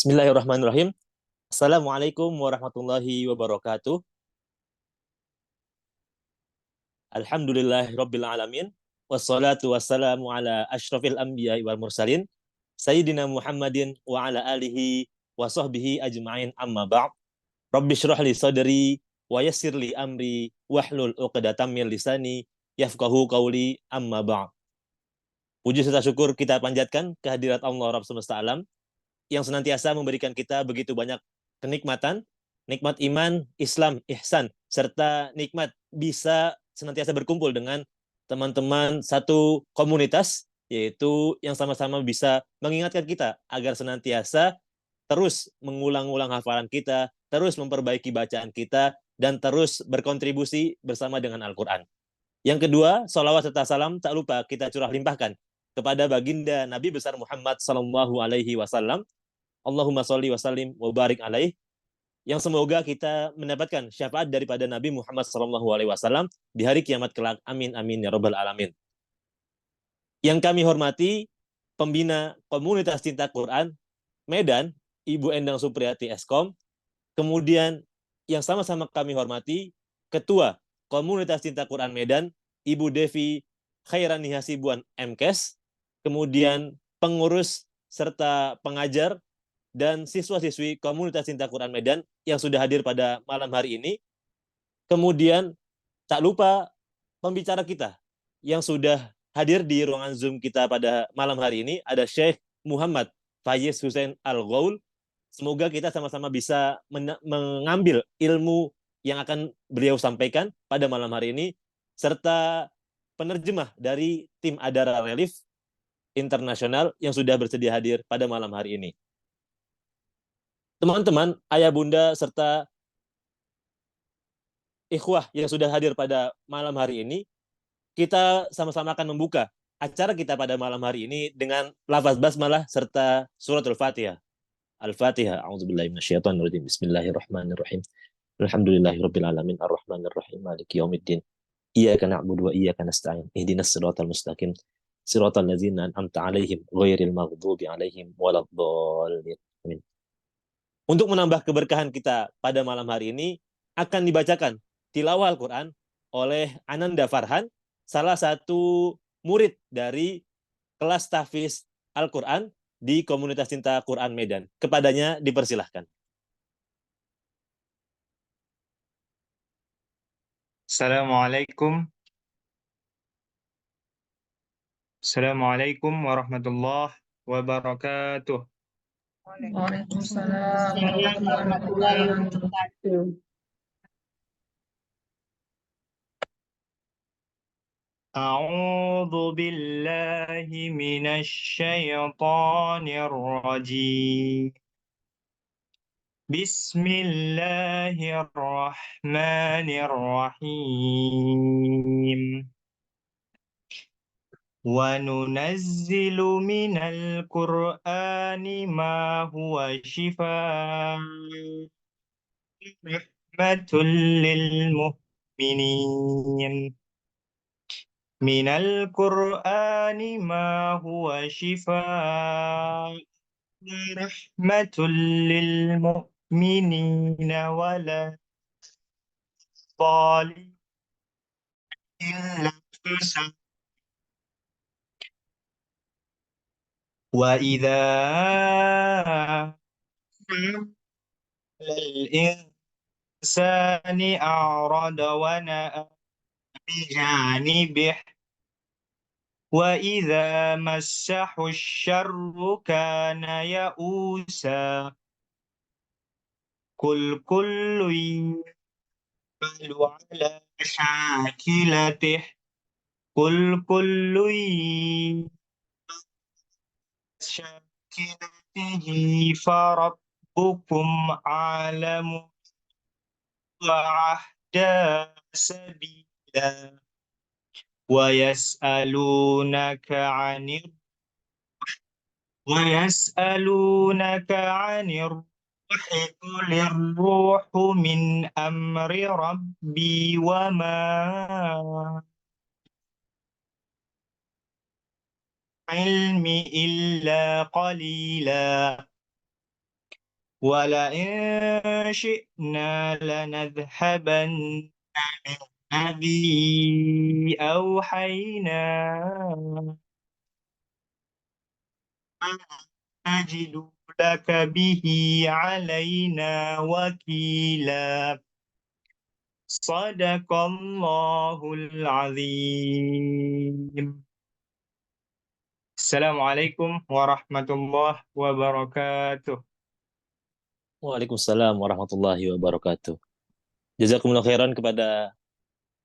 Bismillahirrahmanirrahim. Assalamualaikum warahmatullahi wabarakatuh. Alhamdulillahirabbil alamin. Wassalatu wassalamu ala asyrafil anbiya'i wal mursalin sayyidina Muhammadin wa ala alihi wa sahbihi ajma'in, amma ba'd. Rabbi shrah li sadri wa yassir li amri wahlul 'uqdatam min lisani yafqahu qawli, amma ba'd. Puji serta syukur kita panjatkan kehadirat Allah Rabb semesta alam yang senantiasa memberikan kita begitu banyak kenikmatan, nikmat iman, Islam, ihsan, serta nikmat bisa senantiasa berkumpul dengan teman-teman satu komunitas, yaitu yang sama-sama bisa mengingatkan kita agar senantiasa terus mengulang-ulang hafalan kita, terus memperbaiki bacaan kita, dan terus berkontribusi bersama dengan Al-Quran. Yang kedua, salawat serta salam tak lupa kita curah limpahkan kepada baginda Nabi besar Muhammad Sallallahu Alaihi Wasallam. Allahumma sholli wa sallim wa barik alaih, yang semoga kita mendapatkan syafaat daripada Nabi Muhammad Sallallahu Alaihi Wasallam di hari kiamat kelak. Amin amin ya robbal alamin. Yang kami hormati pembina komunitas cinta Quran Medan, Ibu Endang Supriyati Eskom. Kemudian yang sama-sama kami hormati Ketua Komunitas Cinta Quran Medan, Ibu Devi Khairani Hasibuan MKes. Kemudian pengurus serta pengajar dan siswa-siswi komunitas cinta Quran Medan yang sudah hadir pada malam hari ini. Kemudian tak lupa pembicara kita yang sudah hadir di ruangan Zoom kita pada malam hari ini, ada Syekh Muhammad Faiz Hussein Al-Ghaul. Semoga kita sama-sama bisa mengambil ilmu yang akan beliau sampaikan pada malam hari ini, serta penerjemah dari tim Adara Relief Internasional yang sudah bersedia hadir pada malam hari ini. Teman-teman, ayah bunda, serta ikhwah yang sudah hadir pada malam hari ini, kita sama-sama akan membuka acara kita pada malam hari ini dengan lafaz basmalah serta suratul Fatihah. Al-Fatihah. A'udzubillahi minasyaitonirrajim. Bismillahirrahmanirrahim. Alhamdulillahirabbil alamin arrahmanirrahim maliki yaumiddin. Iyyaka na'budu wa iyyaka nasta'in. Ihdinas siratal mustaqim. Siratal ladzina an'amta 'alaihim ghairil maghdubi 'alaihim waladdallin. Amin. Untuk menambah keberkahan kita pada malam hari ini, akan dibacakan tilawah Al-Quran oleh Ananda Farhan, salah satu murid dari kelas tahfiz Al-Quran di Komunitas Cinta Quran Medan. Kepadanya dipersilahkan. Assalamualaikum. Assalamualaikum warahmatullahi wabarakatuh. Waalaikumsalam warahmatullahi wabarakatuh. A'udzu billahi minasyaitonir rajim. Bismillahirrahmanirrahim. وَنُنَزِّلُ مِنَ الْقُرْآنِ مَا هُوَ شِفَاءٌ رَحْمَةٌ لِّلْمُؤْمِنِينَ مِنَ الْقُرْآنِ مَا هُوَ شِفَاءٌ رَحْمَةٌ لِّلْمُؤْمِنِينَ وَلَا ضَالِّينَ إِلَّا وَإِذَا الْإِنسَانِ أَعْرَضَ وَنَأَىٰ بِجَانِبِهِ وَإِذَا مَسَّهُ الشَّرُّ كَانَ يَئُوسًا قُلْ كُلٌّ يَعْمَلُ عَلَىٰ شَاكِلَتِهِ قُلْ كُلٌّ يَعْمَلُ عَلَىٰ شَاكِلَتِهِ فَرَبُّكُمْ أَعْلَمُ وَأَهْدَىٰ سَبِيلًا وَيَسْأَلُونَكَ عَنِ الرُّوحِ قُلِ الرُّوحُ مِنْ أَمْرِ رَبِّي وَمَا عِلْمِي إِلَّا قَلِيلًا ولئن شئنا لنذهبن بالذي أوحينا نجد لك به علينا وكيلا صدق الله العظيم. Assalamualaikum warahmatullahi wabarakatuh. Waalaikumsalam warahmatullahi wabarakatuh. Jazakumullah khairan kepada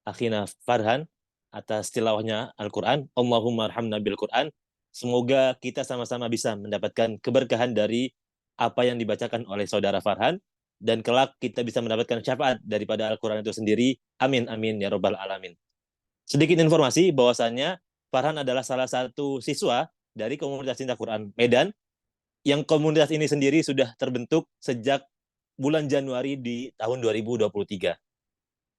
akhina Farhan atas tilawahnya Al-Quran. Allahumma arhamna bil Quran. Semoga kita sama-sama bisa mendapatkan keberkahan dari apa yang dibacakan oleh saudara Farhan, dan kelak kita bisa mendapatkan syafaat daripada Al-Quran itu sendiri. Amin, amin, ya robbal alamin. Sedikit informasi bahwasannya Farhan adalah salah satu siswa dari komunitas cinta Quran Medan, yang komunitas ini sendiri sudah terbentuk sejak bulan Januari di tahun 2023.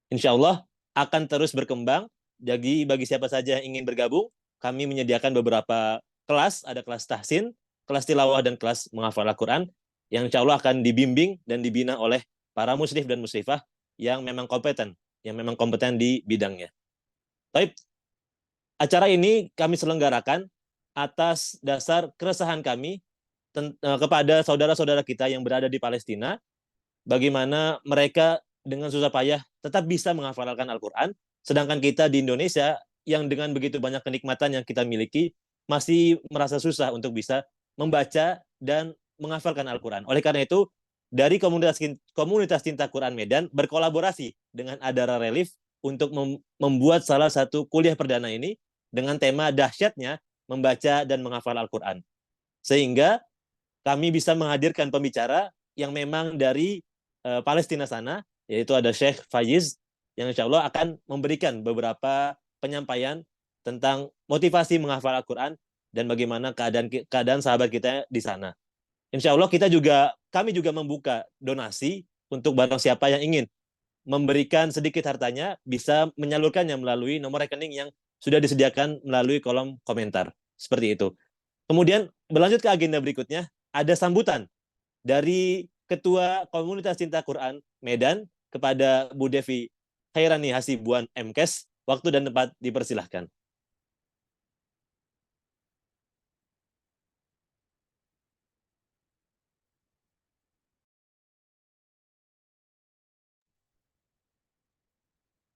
Insya Allah akan terus berkembang. Jadi bagi siapa saja yang ingin bergabung, kami menyediakan beberapa kelas, ada kelas tahsin, kelas tilawah, dan kelas menghafal Al-Quran, yang insya Allah akan dibimbing dan dibina oleh para musyrif dan musyrifah yang memang kompeten di bidangnya. Baik, acara ini kami selenggarakan atas dasar keresahan kami kepada saudara-saudara kita yang berada di Palestina, bagaimana mereka dengan susah payah tetap bisa menghafalkan Al-Quran, sedangkan kita di Indonesia yang dengan begitu banyak kenikmatan yang kita miliki masih merasa susah untuk bisa membaca dan menghafalkan Al-Quran. Oleh karena itu, dari komunitas cinta Quran Medan berkolaborasi dengan Adara Relief untuk membuat salah satu kuliah perdana ini dengan tema dahsyatnya membaca dan menghafal Al-Quran. Sehingga kami bisa menghadirkan pembicara yang memang dari Palestina sana, yaitu ada Syekh Faiz, yang insya Allah akan memberikan beberapa penyampaian tentang motivasi menghafal Al-Quran dan bagaimana keadaan sahabat kita di sana. Insya Allah kami juga membuka donasi untuk barang siapa yang ingin memberikan sedikit hartanya, bisa menyalurkannya melalui nomor rekening yang sudah disediakan melalui kolom komentar. Seperti itu. Kemudian berlanjut ke agenda berikutnya, ada sambutan dari Ketua Komunitas Cinta Quran Medan kepada Bu Devi Khairani Hasibuan MKes. Waktu dan tempat dipersilahkan.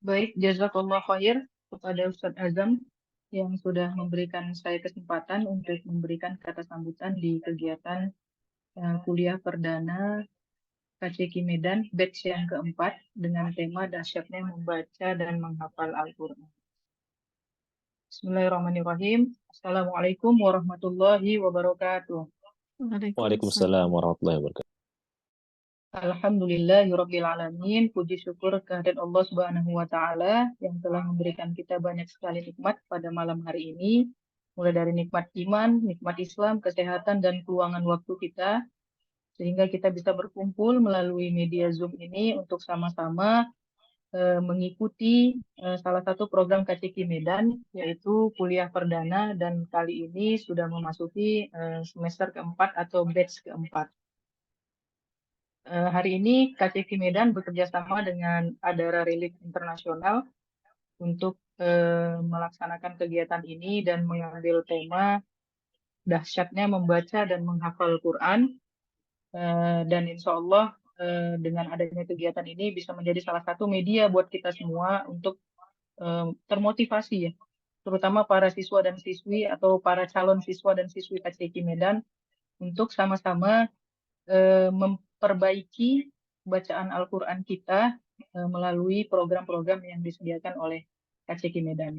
Baik, jazakallah khair kepada Ustadz Azam yang sudah memberikan saya kesempatan untuk memberikan kata sambutan di kegiatan kuliah perdana KCQ Medan batch yang keempat dengan tema dahsyatnya membaca dan menghafal Al-Quran. Bismillahirrahmanirrahim. Assalamualaikum warahmatullahi wabarakatuh. Waalaikumsalam warahmatullahi wabarakatuh. Alhamdulillahirrabbilalamin. Puji syukur kehadirat Allah Subhanahu wa Ta'ala yang telah memberikan kita banyak sekali nikmat pada malam hari ini. Mulai dari nikmat iman, nikmat Islam, kesehatan, dan keuangan waktu kita. Sehingga kita bisa berkumpul melalui media Zoom ini untuk sama-sama mengikuti salah satu program KCQ Medan, yaitu kuliah perdana, dan kali ini sudah memasuki semester keempat atau batch keempat. Hari ini KCQ Medan bekerja sama dengan Adara Relief Internasional untuk melaksanakan kegiatan ini dan mengambil tema dahsyatnya membaca dan menghafal Quran. Dan insya Allah dengan adanya kegiatan ini bisa menjadi salah satu media buat kita semua untuk termotivasi ya, terutama para siswa dan siswi atau para calon siswa dan siswi KCQ Medan untuk sama-sama memperbaiki bacaan Al-Quran kita melalui program-program yang disediakan oleh KCQ Medan.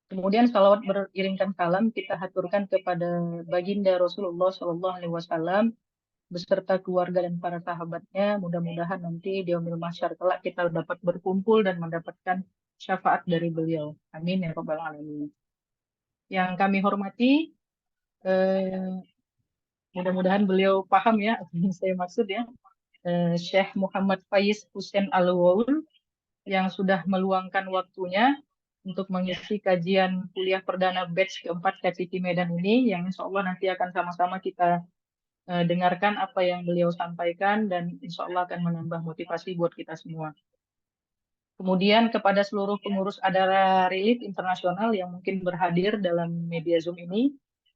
Kemudian salawat beriringkan salam kita haturkan kepada baginda Rasulullah SAW beserta keluarga dan para sahabatnya. Mudah-mudahan nanti di yaumil mahsyar kelak kita dapat berkumpul dan mendapatkan syafaat dari beliau. Amin ya rabbal alamin. Yang kami hormati, mudah-mudahan beliau paham ya apa yang saya maksud ya. Syekh Muhammad Faiz Hussein Al-Waul yang sudah meluangkan waktunya untuk mengisi kajian kuliah perdana batch keempat KCQ Medan ini, yang insya Allah nanti akan sama-sama kita dengarkan apa yang beliau sampaikan dan insya Allah akan menambah motivasi buat kita semua. Kemudian kepada seluruh pengurus Adara Relief Internasional yang mungkin berhadir dalam media Zoom ini,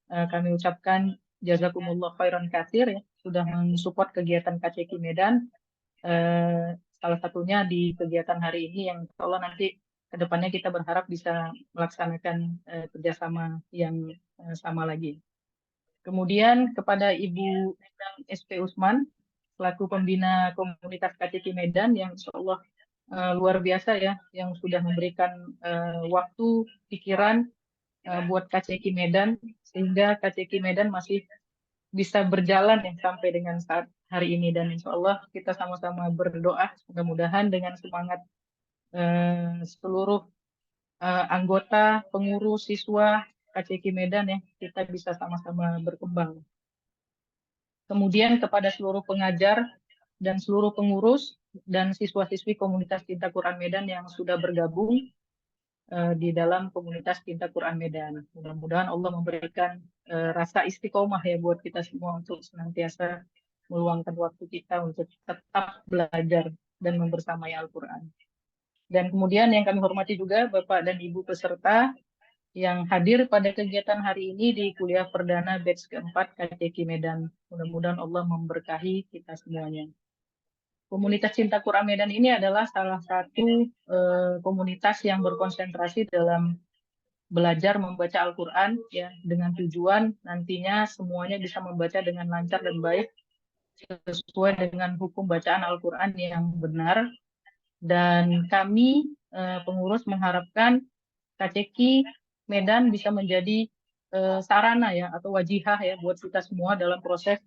kami ucapkan jazakumullah khairan katsir ya, sudah mensupport kegiatan KCK Medan. Salah satunya di kegiatan hari ini yang insya Allah nanti kedepannya kita berharap bisa melaksanakan kerjasama yang sama lagi. Kemudian kepada Ibu SP Usman, selaku pembina komunitas KCK Medan yang insya Allah luar biasa ya, yang sudah memberikan waktu, pikiran buat KCK Medan, sehingga KCK Medan masih bisa berjalan ya sampai dengan saat hari ini. Dan insya Allah kita sama-sama berdoa, mudah-mudahan dengan semangat seluruh anggota, pengurus, siswa KCK Medan ya, kita bisa sama-sama berkembang. Kemudian kepada seluruh pengajar dan seluruh pengurus dan siswa-siswi komunitas Cinta Quran Medan yang sudah bergabung di dalam komunitas Cinta Quran Medan. Mudah-mudahan Allah memberikan rasa istiqomah ya buat kita semua untuk senantiasa meluangkan waktu kita untuk tetap belajar dan membersamai Al-Quran. Dan kemudian yang kami hormati juga Bapak dan Ibu peserta yang hadir pada kegiatan hari ini di kuliah perdana batch keempat KCK Medan. Mudah-mudahan Allah memberkahi kita semuanya. Komunitas Cinta Quran Medan ini adalah salah satu komunitas yang berkonsentrasi dalam belajar membaca Al-Quran ya, dengan tujuan nantinya semuanya bisa membaca dengan lancar dan baik sesuai dengan hukum bacaan Al-Quran yang benar. Dan kami pengurus mengharapkan KCK Medan bisa menjadi sarana ya atau wajihah ya buat kita semua dalam proses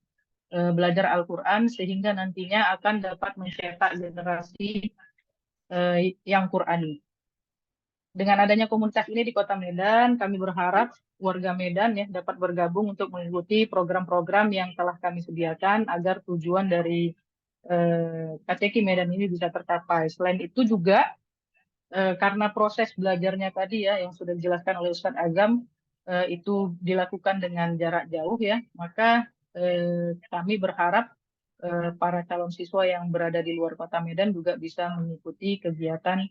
belajar Al-Quran sehingga nantinya akan dapat mencetak generasi yang Qurani. Dengan adanya komunitas ini di Kota Medan, kami berharap warga Medan ya dapat bergabung untuk mengikuti program-program yang telah kami sediakan agar tujuan dari KCK Medan ini bisa tercapai. Selain itu juga karena proses belajarnya tadi ya yang sudah dijelaskan oleh Ustadz Agam itu dilakukan dengan jarak jauh ya, maka kami berharap para calon siswa yang berada di luar Kota Medan juga bisa mengikuti kegiatan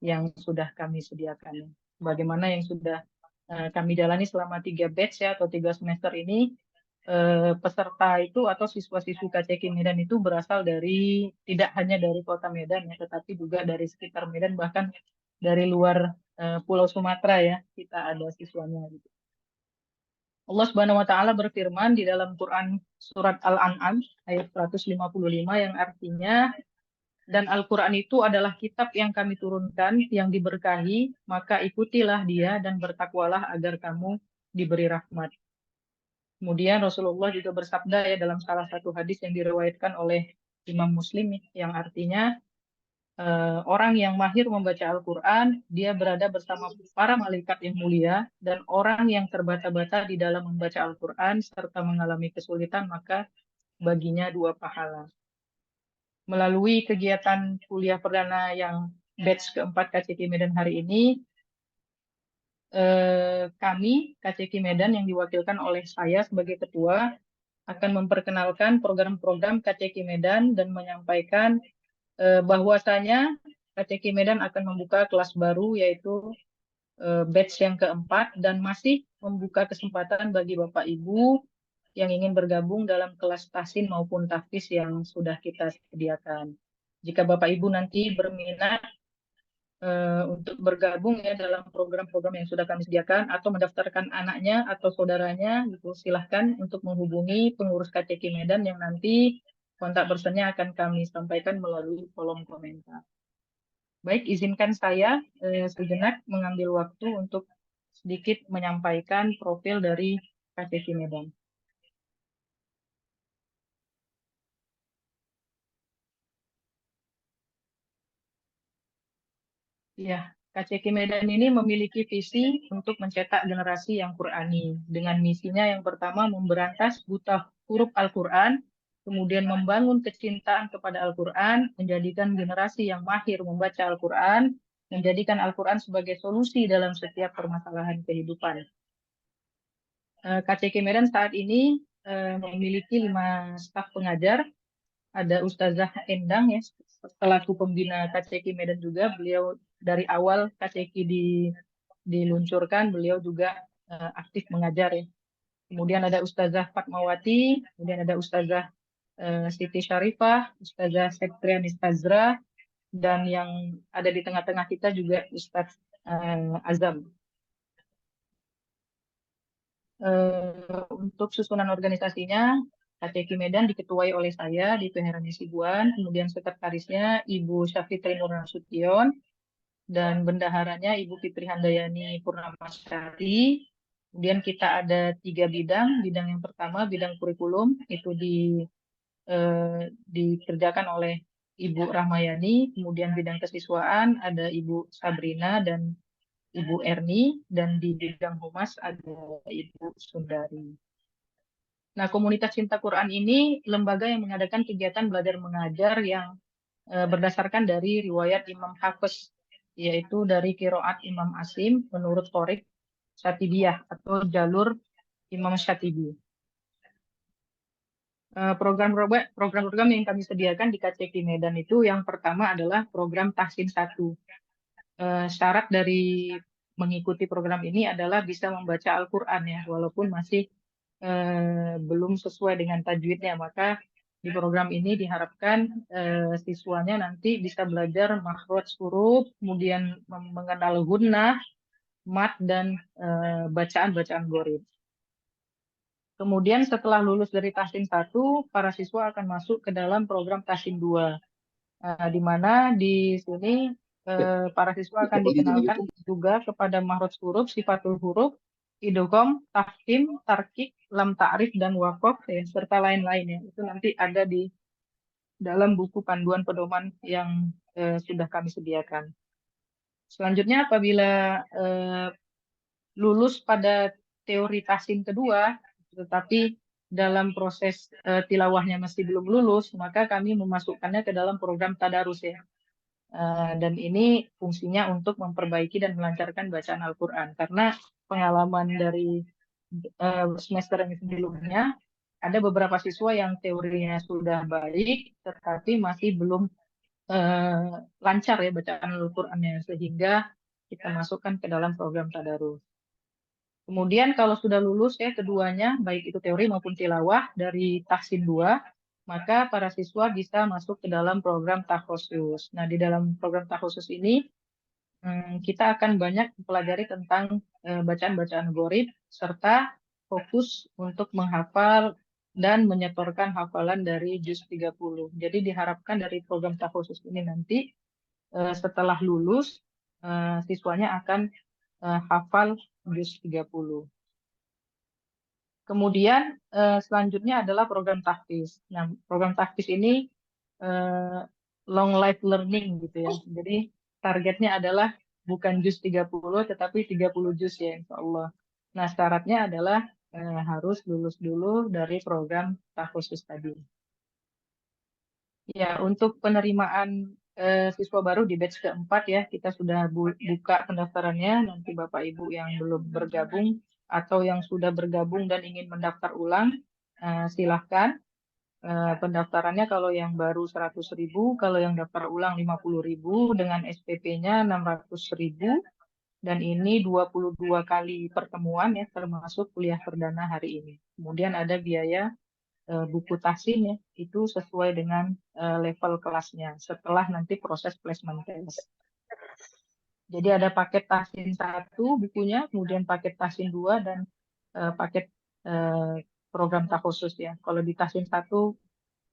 yang sudah kami sediakan. Bagaimana yang sudah kami jalani selama 3 batch ya atau 3 semester ini, peserta itu atau siswa-siswi KCK Medan itu berasal dari tidak hanya dari Kota Medan ya, tetapi juga dari sekitar Medan, bahkan dari luar Pulau Sumatera ya, kita ada siswanya gitu. Allah Subhanahu wa taala berfirman di dalam Quran surat Al-An'am ayat 155 yang artinya, dan Al-Quran itu adalah kitab yang kami turunkan yang diberkahi, maka ikutilah dia dan bertakwalah agar kamu diberi rahmat. Kemudian Rasulullah juga bersabda ya dalam salah satu hadis yang diriwayatkan oleh Imam Muslim yang artinya orang yang mahir membaca Al-Quran, dia berada bersama para malaikat yang mulia, dan orang yang terbata-bata di dalam membaca Al-Quran serta mengalami kesulitan, maka baginya 2 pahala. Melalui kegiatan kuliah perdana yang batch keempat KCK Medan hari ini, kami KCK Medan yang diwakilkan oleh saya sebagai ketua akan memperkenalkan program-program KCK Medan dan menyampaikan bahwasanya KCK Medan akan membuka kelas baru yaitu batch yang keempat dan masih membuka kesempatan bagi Bapak Ibu yang ingin bergabung dalam kelas tahsin maupun tahfiz yang sudah kita sediakan. Jika Bapak Ibu nanti berminat untuk bergabung ya dalam program-program yang sudah kami sediakan atau mendaftarkan anaknya atau saudaranya, gitu, silahkan untuk menghubungi pengurus KCK Medan yang nanti kontak personnya akan kami sampaikan melalui kolom komentar. Baik, izinkan saya sejenak mengambil waktu untuk sedikit menyampaikan profil dari KCK Medan. Ya, KCK Medan ini memiliki visi untuk mencetak generasi yang Qurani. Dengan misinya yang pertama memberantas buta huruf Al-Quran, kemudian membangun kecintaan kepada Al-Quran, menjadikan generasi yang mahir membaca Al-Quran, menjadikan Al-Quran sebagai solusi dalam setiap permasalahan kehidupan. KCK Medan saat ini memiliki 5 staf pengajar. Ada Ustazah Endang ya, selaku pembina KCQ Medan juga. Beliau dari awal KCQ diluncurkan, beliau juga aktif mengajar ya. Kemudian ada Ustazah Fatmawati, kemudian ada Ustazah Siti Syarifah, Ustazah Septrianis Tazra, dan yang ada di tengah-tengah kita juga Ustaz Azam. Untuk susunan organisasinya, KCQ Medan diketuai oleh saya, di Heran Sibuan, kemudian sekretarisnya Ibu Syafitri Nur Nasution, dan bendaharanya Ibu Fitri Handayani Purnamasari. Kemudian kita ada 3 bidang. Bidang yang pertama, bidang kurikulum, itu dikerjakan oleh Ibu Rahmayani. Kemudian bidang kesiswaan ada Ibu Sabrina dan Ibu Erni, dan di bidang humas ada Ibu Sundari. Nah, Komunitas Cinta Quran ini lembaga yang mengadakan kegiatan belajar mengajar yang berdasarkan dari riwayat Imam Hafiz, yaitu dari Qiraat Imam Asim menurut Thorik Syatibiyah atau jalur Imam Syatibi. Program-program yang kami sediakan di KCQ Medan itu yang pertama adalah program Tahsin 1. Syarat dari mengikuti program ini adalah bisa membaca Al-Quran ya, walaupun masih belum sesuai dengan tajwidnya. Maka di program ini diharapkan siswanya nanti bisa belajar makhraj huruf, kemudian mengenal gunnah, mat, dan bacaan-bacaan gharib. Kemudian setelah lulus dari Tahsin 1, para siswa akan masuk ke dalam program Tahsin 2. Di mana di sini para siswa akan dikenalkan juga kepada makhraj huruf, sifatul huruf, idgham, tafkhim, tarkik, lam ta'rif, dan waqaf ya, serta lain-lain ya. Itu nanti ada di dalam buku panduan pedoman yang sudah kami sediakan. Selanjutnya apabila lulus pada teori tahsin kedua, tetapi dalam proses tilawahnya masih belum lulus, maka kami memasukkannya ke dalam program tadarus ya. Dan ini fungsinya untuk memperbaiki dan melancarkan bacaan Al-Quran. Karena pengalaman dari semester yang sebelumnya, ada beberapa siswa yang teorinya sudah baik, tetapi masih belum lancar ya bacaan Al-Qurannya, sehingga kita masukkan ke dalam program tadarus. Kemudian kalau sudah lulus ya keduanya, baik itu teori maupun tilawah dari Tahsin 2, maka para siswa bisa masuk ke dalam program takhusus. Nah, di dalam program takhusus ini kita akan banyak mempelajari tentang bacaan-bacaan gharib serta fokus untuk menghafal dan menyetorkan hafalan dari juz 30. Jadi diharapkan dari program takhusus ini nanti setelah lulus siswanya akan hafal juz 30. Kemudian selanjutnya adalah program tahfiz. Nah, program tahfiz ini long life learning gitu ya. Jadi targetnya adalah bukan juz 30 tetapi 30 juz ya insya Allah. Nah, syaratnya adalah harus lulus dulu dari program tahfiz tadi. Ya, untuk penerimaan siswa baru di batch keempat ya, kita sudah buka pendaftarannya. Nanti Bapak Ibu yang belum bergabung atau yang sudah bergabung dan ingin mendaftar ulang, silahkan. Pendaftarannya kalau yang baru 100.000, kalau yang daftar ulang 50.000 dengan SPP-nya 600.000, dan ini 22 kali pertemuan ya, termasuk kuliah perdana hari ini. Kemudian ada biaya buku tahsin ya, itu sesuai dengan level kelasnya setelah nanti proses placement test. Jadi ada paket tahsin 1 bukunya, kemudian paket tahsin 2 dan paket program takhusus ya. Kalau di tahsin 1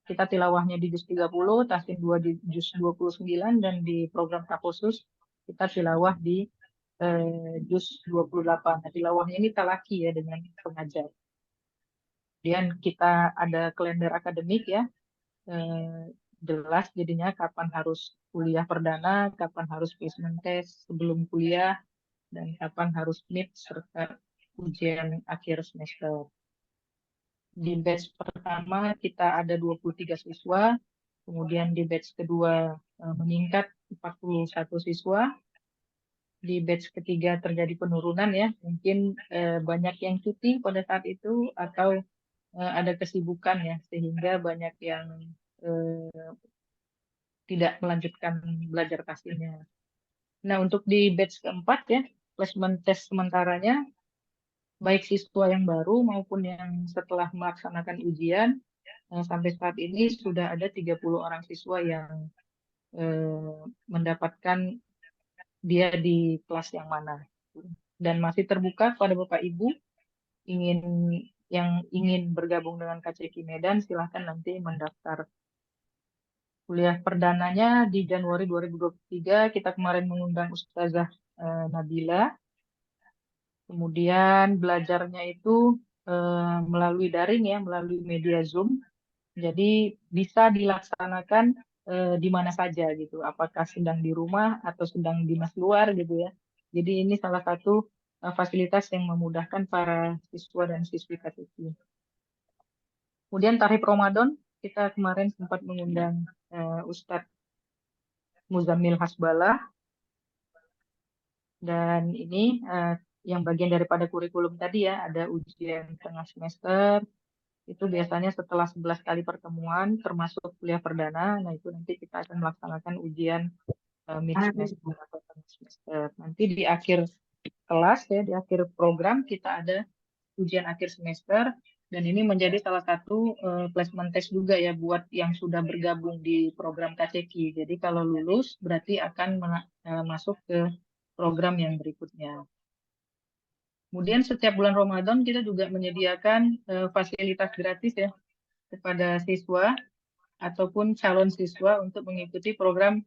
kita tilawahnya di juz 30, tahsin 2 di juz 29, dan di program takhusus kita tilawah di juz 28. Nah, tilawahnya ini talaki ya dengan pengajar. Kemudian kita ada kalender akademik ya, jelas jadinya kapan harus kuliah perdana, kapan harus placement test sebelum kuliah, dan kapan harus mid serta ujian akhir semester. Di batch pertama kita ada 23 siswa, kemudian di batch kedua meningkat 41 siswa. Di batch ketiga terjadi penurunan ya, mungkin banyak yang cuti pada saat itu atau ada kesibukan ya, sehingga banyak yang tidak melanjutkan belajar pastinya. Nah, untuk di batch keempat ya, placement test sementaranya, baik siswa yang baru maupun yang setelah melaksanakan ujian, sampai saat ini sudah ada 30 orang siswa yang mendapatkan dia di kelas yang mana. Dan masih terbuka pada Bapak Ibu yang ingin bergabung dengan KCQ Medan, silahkan nanti mendaftar. Kuliah perdananya di Januari 2023, kita kemarin mengundang Ustazah Nabila. Kemudian belajarnya itu melalui daring ya, melalui media Zoom. Jadi bisa dilaksanakan di mana saja gitu. Apakah sedang di rumah atau sedang dinas luar gitu ya. Jadi ini salah satu fasilitas yang memudahkan para siswa dan siswi KCQ. Kemudian tarif Ramadan, kita kemarin sempat mengundang Ustadz Muzammil Hasbalah. Dan ini yang bagian daripada kurikulum tadi ya, ada ujian tengah semester, itu biasanya setelah 11 kali pertemuan, termasuk kuliah perdana, nah itu nanti kita akan melaksanakan ujian mid semester atau tengah semester. Nanti di akhir kelas ya, di akhir program kita ada ujian akhir semester, dan ini menjadi salah satu placement test juga ya buat yang sudah bergabung di program KCQ. Jadi kalau lulus berarti akan masuk ke program yang berikutnya. Kemudian setiap bulan Ramadan kita juga menyediakan fasilitas gratis ya kepada siswa ataupun calon siswa untuk mengikuti program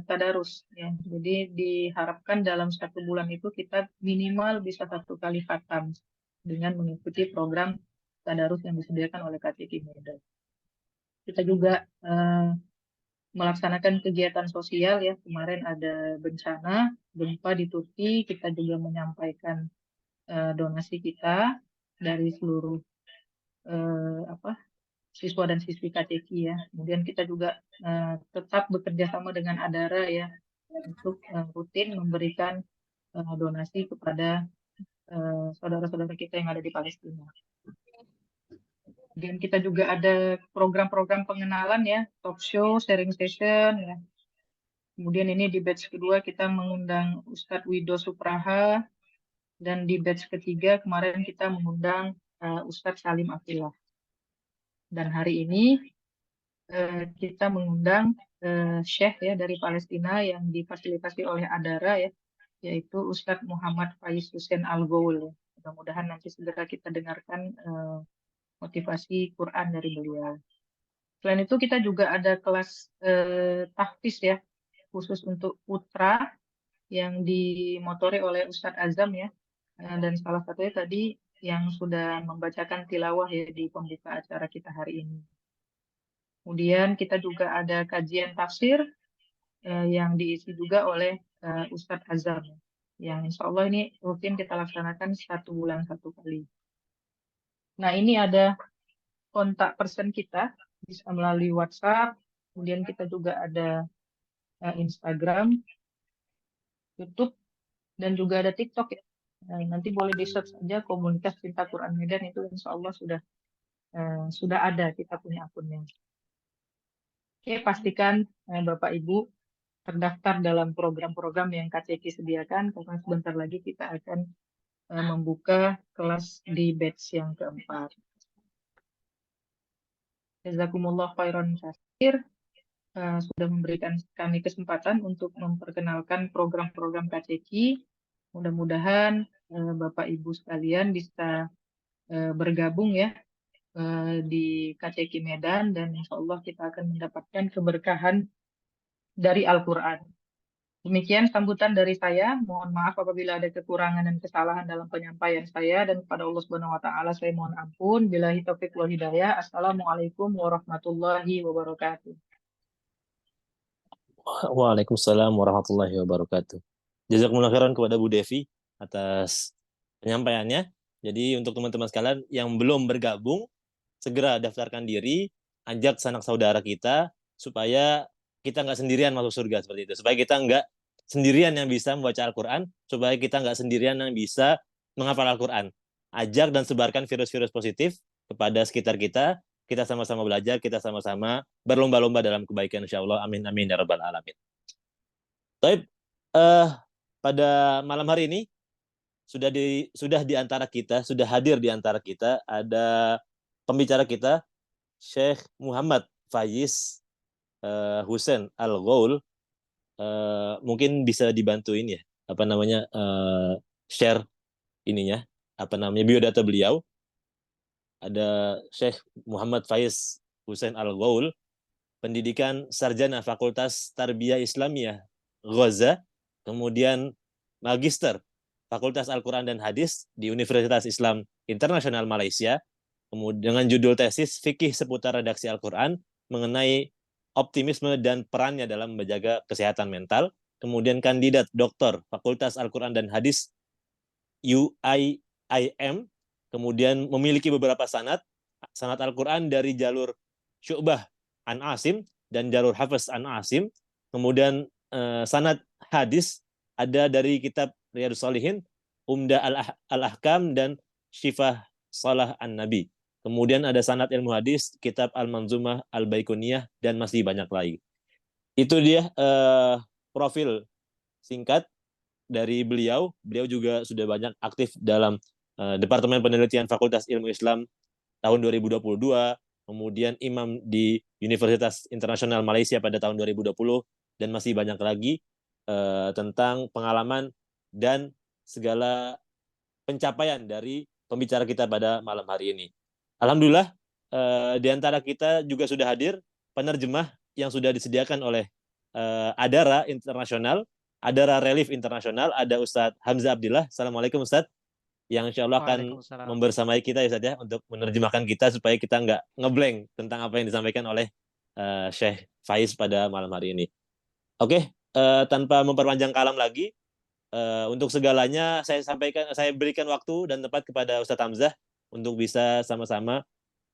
tadarus ya. Jadi diharapkan dalam 1 bulan itu kita minimal bisa 1 kali khatam dengan mengikuti program tadarus yang disediakan oleh KCQ Medan. Kita juga melaksanakan kegiatan sosial ya. Kemarin ada bencana gempa di Turki, kita juga menyampaikan donasi kita dari seluruh siswa dan siswi KCQ ya. Kemudian kita juga tetap bekerja sama dengan Adara ya untuk rutin memberikan donasi kepada saudara-saudara kita yang ada di Palestina. Kemudian kita juga ada program-program pengenalan ya, talk show, sharing session ya. Kemudian ini di batch kedua kita mengundang Ustadz Wido Supraha, dan di batch ketiga kemarin kita mengundang Ustadz Salim Afillah. Dan hari ini kita mengundang Syekh ya dari Palestina yang difasilitasi oleh Adara ya, yaitu Ustadz Muhammad Faiz Hussein Al-Ghoul. Mudah-mudahan nanti segera kita dengarkan motivasi Quran dari beliau. Selain itu kita juga ada kelas tahfiz ya, khusus untuk putra yang dimotori oleh Ustadz Azam ya. Dan salah satunya tadi yang sudah membacakan tilawah ya di pembuka acara kita hari ini. Kemudian kita juga ada kajian tafsir yang diisi juga oleh Ustadz Azam, yang insya Allah ini rutin kita laksanakan 1 bulan 1 kali. Nah ini ada kontak person kita, bisa melalui WhatsApp, kemudian kita juga ada Instagram, YouTube, dan juga ada TikTok ya. Nah, nanti boleh di-search saja komunitas Cinta Quran Medan, itu insya Allah sudah ada, kita punya akunnya. Oke, pastikan Bapak Ibu terdaftar dalam program-program yang KCQ sediakan, karena sebentar lagi kita akan membuka kelas di batch yang keempat. Jazakumullah khairan katsir, sudah memberikan kami kesempatan untuk memperkenalkan program-program KCQ. Mudah-mudahan Bapak Ibu sekalian bisa bergabung ya di KCQ Medan, dan insya Allah kita akan mendapatkan keberkahan dari Al-Quran. Demikian sambutan dari saya. Mohon maaf apabila ada kekurangan dan kesalahan dalam penyampaian saya, dan kepada Allah Subhanahu wa taala saya mohon ampun. Billahi taufiq wal hidayah. Assalamualaikum warahmatullahi wabarakatuh. Waalaikumsalam warahmatullahi wabarakatuh. Jazakumullah khairan kepada Bu Devi atas penyampaiannya. Jadi untuk teman-teman sekalian yang belum bergabung, segera daftarkan diri, ajak sanak saudara kita, supaya kita nggak sendirian masuk surga seperti itu. Supaya kita nggak sendirian yang bisa membaca Al-Quran, supaya kita nggak sendirian yang bisa menghafal Al-Quran. Ajak dan sebarkan virus-virus positif kepada sekitar kita. Kita sama-sama belajar, kita sama-sama berlomba-lomba dalam kebaikan insya Allah. Amin amin ya rabbal alamin. Baik, pada malam hari ini sudah di antara kita, sudah hadir di antara kita ada pembicara kita Syekh Muhammad Faiz Hussein Al-Ghaul. Mungkin bisa dibantuin ya, apa namanya, share ininya, apa namanya, biodata beliau. Ada Syekh Muhammad Faiz Hussein Al-Ghaul, pendidikan sarjana Fakultas Tarbiyah Islamiyah Ghaza, kemudian magister Fakultas Al-Quran dan Hadis di Universitas Islam Internasional Malaysia, kemudian dengan judul tesis Fikih seputar redaksi Al-Quran mengenai optimisme dan perannya dalam menjaga kesehatan mental, kemudian kandidat doktor Fakultas Al-Quran dan Hadis UIIM, kemudian memiliki beberapa sanad Al-Quran dari jalur Syu'bah an Asim dan jalur Hafiz an Asim, kemudian sanad hadis ada dari kitab Riyadhus Shalihin, Umdah Al-Ahkam dan Syifah Salah an-Nabi. Kemudian ada sanad ilmu hadis, kitab Al-Manzumah Al-Baikuniyah, dan masih banyak lagi. Itu dia profil singkat dari beliau. Beliau juga sudah banyak aktif dalam Departemen Penelitian Fakultas Ilmu Islam tahun 2022, kemudian imam di Universitas Internasional Malaysia pada tahun 2020, dan masih banyak lagi tentang pengalaman dan segala pencapaian dari pembicara kita pada malam hari ini. Alhamdulillah, di antara kita juga sudah hadir penerjemah yang sudah disediakan oleh Adara Internasional, Adara Relief Internasional, ada Ustadz Hamzah Abdillah. Assalamualaikum Ustadz, yang insya Allah akan Waalaikumsalam. membersamai kita ya Ustadz ya, untuk menerjemahkan kita supaya kita nggak ngeblank tentang apa yang disampaikan oleh Syekh Faiz pada malam hari ini. Oke, tanpa memperpanjang kalam lagi, untuk segalanya saya berikan waktu dan tempat kepada Ustadz Hamzah untuk bisa sama-sama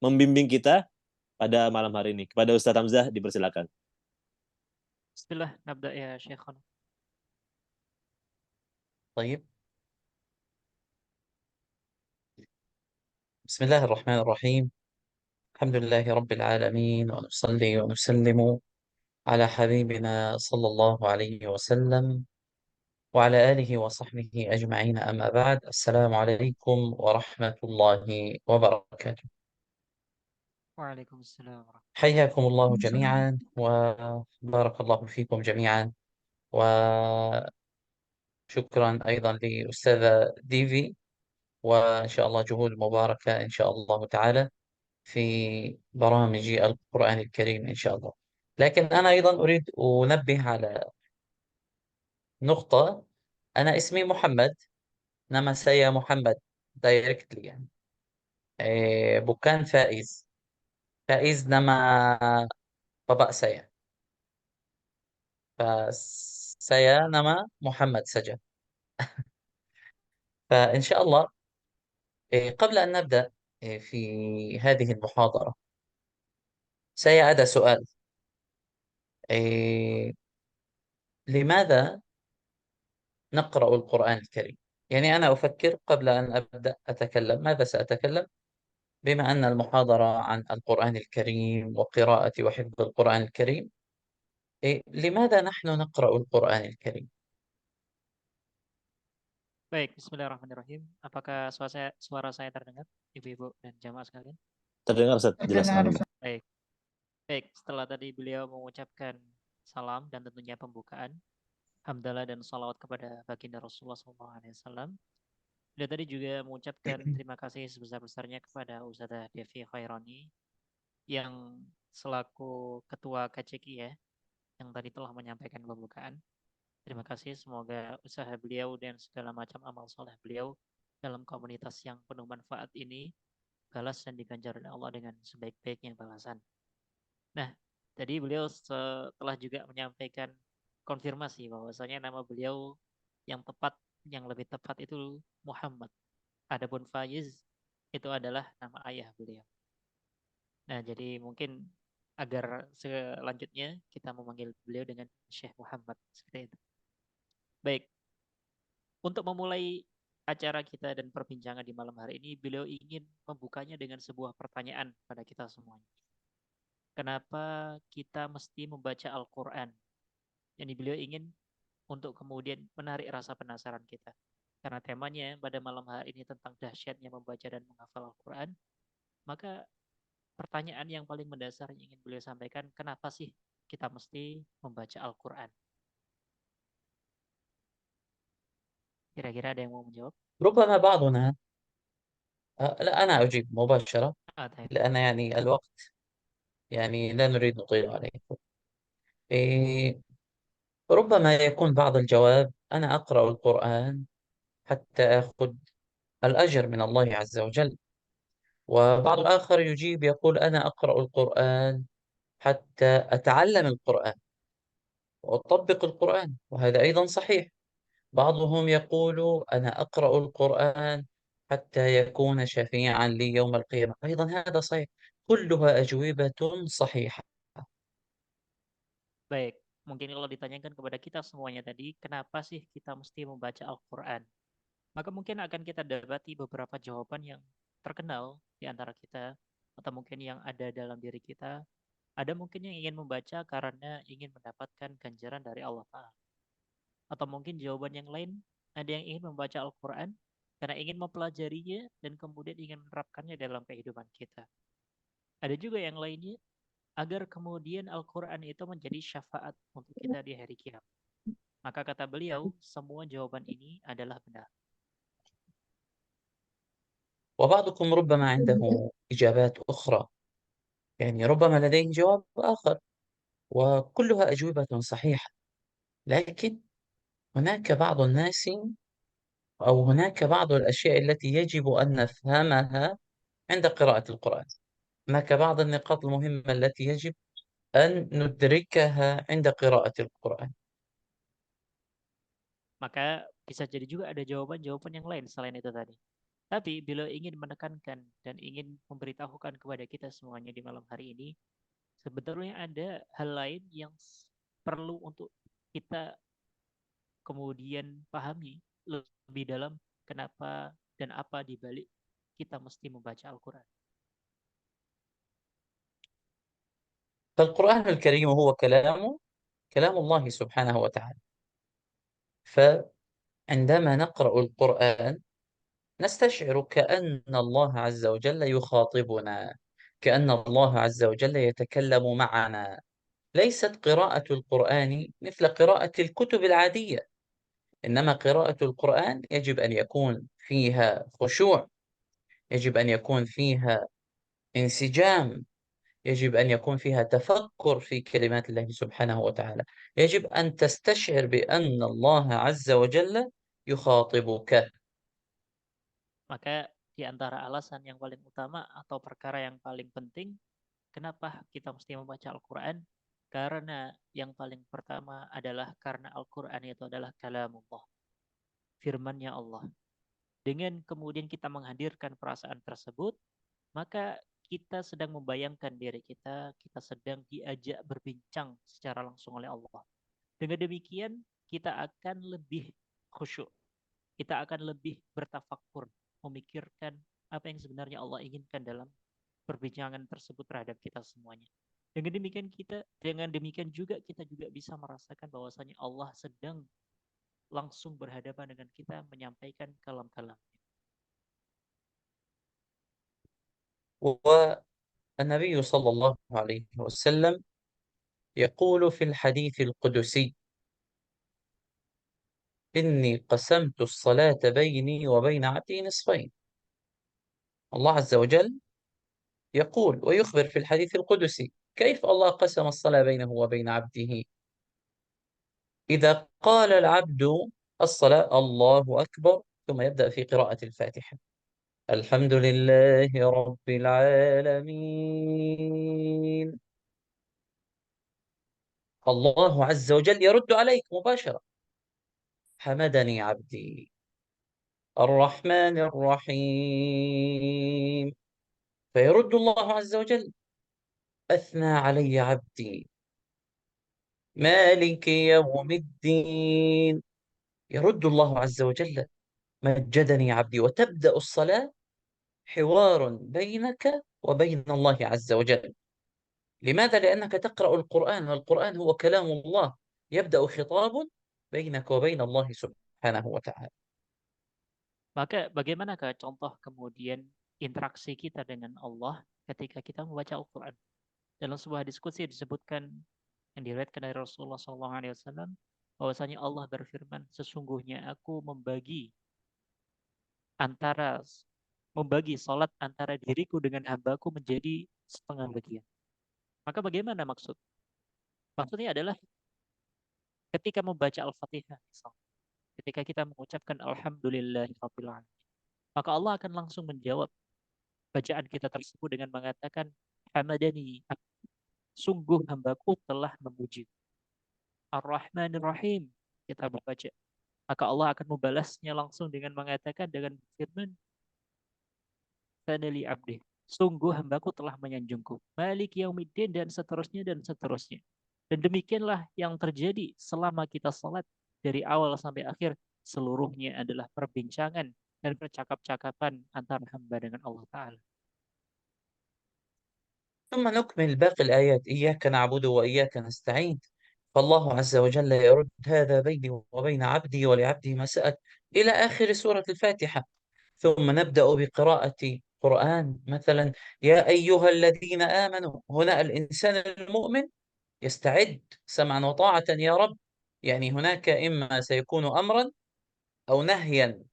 membimbing kita pada malam hari ini. Kepada Ustadz Hamzah dipersilakan. Bismillah, nabda ya Syekhana. طيب بسم الله الرحمن الرحيم الحمد لله رب العالمين ونصلي ونسلم على حبيبنا صلى الله عليه وسلم وعلى آله وصحبه أجمعين أما بعد السلام عليكم ورحمة الله وبركاته Waalaikumsalam. حياكم الله جميعا وبارك الله فيكم جميعا وشكرا أيضا لأستاذة ديفي وإن شاء الله جهود مباركة إن شاء الله تعالى في برامج القرآن الكريم إن شاء الله. لكن أنا أيضا أريد أنبه على نقطة. أنا اسمي محمد، nama saya Muhammad directly يعني. bukan Faiz. Faiz nama bapak saya. فسaya nama Muhammad saja. فإن شاء الله قبل أن نبدأ في هذه المحاضرة saya ada سؤال. لماذا نقرأ القرآن الكريم؟ يعني أنا أفكر قبل أن أبدأ أتكلم ماذا سأتكلم، بما أن المحاضرة عن القرآن الكريم وقراءة وحفظ القرآن الكريم. لماذا نحن نقرأ القرآن الكريم؟ Baik, Bismillahirrahmanirrahim. Apakah suara saya terdengar, ibu-ibu dan jamaah sekalian? Terdengar Ustadz, jelas. Baik. Baik, setelah tadi beliau mengucapkan salam dan tentunya pembukaan, hamdalah dan salawat kepada baginda Rasulullah SAW. Beliau tadi juga mengucapkan terima kasih sebesar-besarnya kepada Ustazah Devi Khairani yang selaku ketua KCKI ya, yang tadi telah menyampaikan pembukaan. Terima kasih, semoga usaha beliau dan segala macam amal soleh beliau dalam komunitas yang penuh manfaat ini balas dan diganjar oleh Allah dengan sebaik-baiknya balasan. Nah, tadi beliau setelah juga menyampaikan konfirmasi bahwasanya nama beliau yang tepat, yang lebih tepat itu Muhammad. Adapun Faiz itu adalah nama ayah beliau. Nah, jadi mungkin agar selanjutnya kita memanggil beliau dengan Syekh Muhammad seperti itu. Baik, untuk memulai acara kita dan perbincangan di malam hari ini, beliau ingin membukanya dengan sebuah pertanyaan pada kita semuanya. Kenapa kita mesti membaca Al-Quran? Jadi beliau ingin untuk kemudian menarik rasa penasaran kita. Karena temanya pada malam hari ini tentang dahsyatnya membaca dan menghafal Al-Quran, maka pertanyaan yang paling mendasar yang ingin beliau sampaikan, kenapa sih kita mesti membaca Al-Quran? Kira-kira ada yang mau menjawab? ربما بعضنا لا، أنا أجيب مباشرة، طيب. لأن يعني الوقت يعني لا نريد نطيل عليكم. إيه، ربما يكون بعض الجواب: أنا أقرأ القرآن حتى أخذ الأجر من الله عز وجل. وبعض الآخر يجيب يقول: أنا أقرأ القرآن حتى أتعلم القرآن وأطبق القرآن، وهذا أيضا صحيح. بعضهم يقول: أنا أقرأ القرآن حتى يكون شفيعا لي يوم القيامة، أيضا هذا صحيح. كلها أجوبة صحيحة. Baik, mungkin kalau ditanyakan kepada kita semuanya tadi, kenapa sih kita mesti membaca Al-Quran? Maka mungkin akan kita dapati beberapa jawaban yang terkenal di antara kita, atau mungkin yang ada dalam diri kita. Ada mungkin yang ingin membaca karena ingin mendapatkan ganjaran dari Allah Ta'ala. Atau mungkin jawaban yang lain, ada yang ingin membaca Al-Quran karena ingin mempelajarinya dan kemudian ingin menerapkannya dalam kehidupan kita. Ada juga yang lainnya, agar kemudian Al-Quran itu menjadi syafaat untuk kita di hari kiamat. Maka kata beliau, semua jawaban ini adalah benar. وبعضكم ربما عنده إجابات أخرى، يعني ربما لديه جواب آخر، وكلها أجوبة صحيحة. لكن هناك بعض الناس، أو هناك بعض الأشياء التي يجب أن نفهمها عند قراءة القرآن. هناك بعض النقاط المهمة التي يجب أن ندركها عند قراءة القرآن. Maka bisa jadi juga ada jawaban-jawaban yang lain selain itu tadi. Tapi beliau ingin menekankan dan ingin memberitahukan kepada kita semuanya di malam hari ini, sebetulnya ada hal lain yang perlu untuk kita kemudian pahami lebih dalam, kenapa dan apa di balik kita mesti membaca Al-Quran. فالقرآن الكريم هو كلام الله سبحانه وتعالى. فعندما نقرأ القرآن نستشعر كأن الله عز وجل يخاطبنا، كأن الله عز وجل يتكلم معنا. ليست قراءة القرآن مثل قراءة الكتب العادية، إنما قراءة القرآن يجب أن يكون فيها خشوع، يجب أن يكون فيها انسجام، يجب أن يكون فيها تفكر في كلمات الله سبحانه وتعالى. يجب أن تستشعر بأن الله عز وجل يخاطبك. Maka di antara alasan yang paling utama atau perkara yang paling penting, kenapa kita mesti membaca Al-Quran? Karena yang paling pertama adalah karena Al-Quran itu adalah kalamullah, firman-Nya Allah. Dengan kemudian kita menghadirkan perasaan tersebut, maka kita sedang membayangkan diri kita, kita sedang diajak berbincang secara langsung oleh Allah. Dengan demikian, kita akan lebih khusyuk, kita akan lebih bertafakkur, memikirkan apa yang sebenarnya Allah inginkan dalam perbincangan tersebut terhadap kita semuanya. Dengan demikian juga kita juga bisa merasakan bahwasanya Allah sedang langsung berhadapan dengan kita menyampaikan kalam-kalam. والنبي صلى الله عليه وسلم يقول في الحديث القدسي: إني قسمت الصلاة بيني وبين عبدي نصفين. الله عز وجل يقول ويخبر في الحديث القدسي كيف الله قسم الصلاة بينه وبين عبده. إذا قال العبد الصلاة الله أكبر ثم يبدأ في قراءة الفاتحة: الحمد لله رب العالمين، الله عز وجل يرد عليك مباشرة: حمدني عبدي الرحمن الرحيم. فيرد الله عز وجل: أثنى علي عبدي مالك يوم الدين. يرد الله عز وجل: مجدني عبدي. وتبدأ الصلاة حوار بينك وبين الله عز وجل. لماذا؟ لأنك تقرأ القرآن، والقرآن هو كلام الله، يبدأ خطاب بينك وبين الله سبحانه وتعالى. Maka bagaimanakah contoh kemudian interaksi kita dengan Allah ketika kita membaca Al-Quran? Dalam sebuah diskusi disebutkan yang diriwayatkan dari Rasulullah SAW bahwasanya Allah berfirman, sesungguhnya aku membagi salat antara diriku dengan hambaku menjadi setengah bagian. Maka bagaimana maksud? Maksudnya adalah ketika membaca Al-Fatihah, ketika kita mengucapkan Alhamdulillahirabbil alamin, maka Allah akan langsung menjawab bacaan kita tersebut dengan mengatakan, Hamadani, sungguh hambaku telah memuji. Ar-Rahmanir Rahim, kita membaca. Maka Allah akan membalasnya langsung dengan mengatakan dengan firman, Fanali abdi, sungguh hambaku telah menyanjungku. Malik yaumiddin, dan seterusnya dan seterusnya. Dan demikianlah yang terjadi selama kita salat dari awal sampai akhir, seluruhnya adalah perbincangan dan percakap-cakapan antara hamba dengan Allah Ta'ala. ثم نكمل باقي الآيات: إياك نعبد وإياك نستعين، فالله عز وجل يرد هذا بيني وبين عبدي ولعبدي ما سأل، إلى آخر سورة الفاتحة. ثم نبدأ بقراءة قرآن، مثلا يا أيها الذين آمنوا. هنا الإنسان المؤمن يستعد سمعا وطاعة يا رب، يعني هناك إما سيكون أمرا أو نهيا.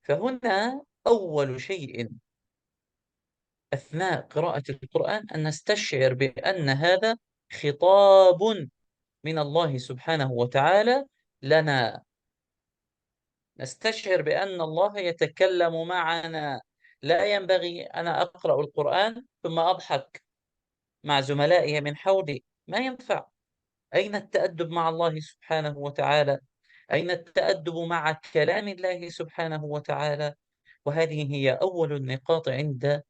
فهنا أول شيء أثناء قراءة القرآن أن نستشعر بأن هذا خطاب من الله سبحانه وتعالى لنا، نستشعر بأن الله يتكلم معنا. لا ينبغي أنا أقرأ القرآن ثم أضحك مع زملائي من حولي، ما ينفع. أين التأدب مع الله سبحانه وتعالى؟ أين التأدب مع كلام الله سبحانه وتعالى؟ وهذه هي أول النقاط عند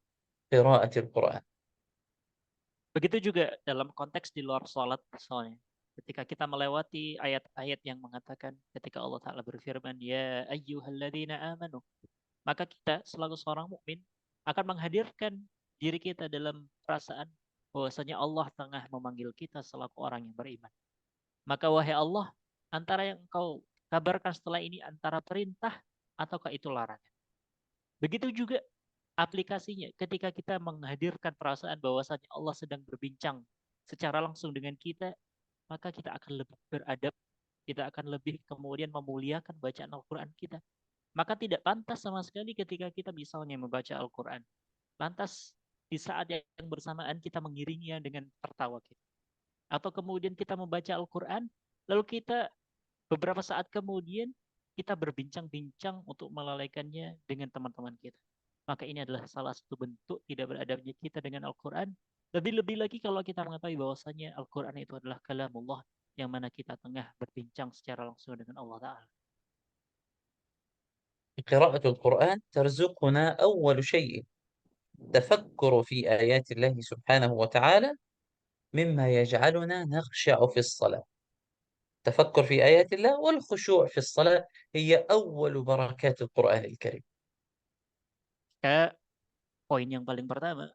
قراءة القرآن. Begitu juga dalam konteks di luar sholat misalnya. Ketika kita melewati ayat-ayat yang mengatakan ketika Allah Ta'ala berfirman, Ya ayyuhalladzina amanu. Maka kita selaku seorang mukmin akan menghadirkan diri kita dalam perasaan bahwasanya Allah tengah memanggil kita selaku orang yang beriman. Maka wahai Allah, antara yang engkau kabarkan setelah ini antara perintah ataukah itu larangan. Begitu juga aplikasinya ketika kita menghadirkan perasaan bahwasanya Allah sedang berbincang secara langsung dengan kita, maka kita akan lebih beradab, kita akan lebih kemudian memuliakan bacaan Al-Quran kita. Maka tidak pantas sama sekali ketika kita misalnya membaca Al-Quran, lantas di saat yang bersamaan kita mengiringinya dengan tertawa kita. Atau kemudian kita membaca Al-Quran, lalu kita beberapa saat kemudian kita berbincang-bincang untuk melalaikannya dengan teman-teman kita. Maka ini adalah salah satu bentuk tidak beradabnya kita dengan Al-Quran. Lebih-lebih lagi kalau kita mengetahui bahwasanya Al-Quran itu adalah kalamullah yang mana kita tengah berbincang secara langsung dengan Allah Ta'ala. قراءة القرآن ترزقنا أول شيء تفكر في آيات الله سبحانه وتعالى، مما يجعلنا نخشع في الصلاة. تفكر في آيات الله والخشوع في الصلاة هي أول بركات القرآن الكريم. Poin yang paling pertama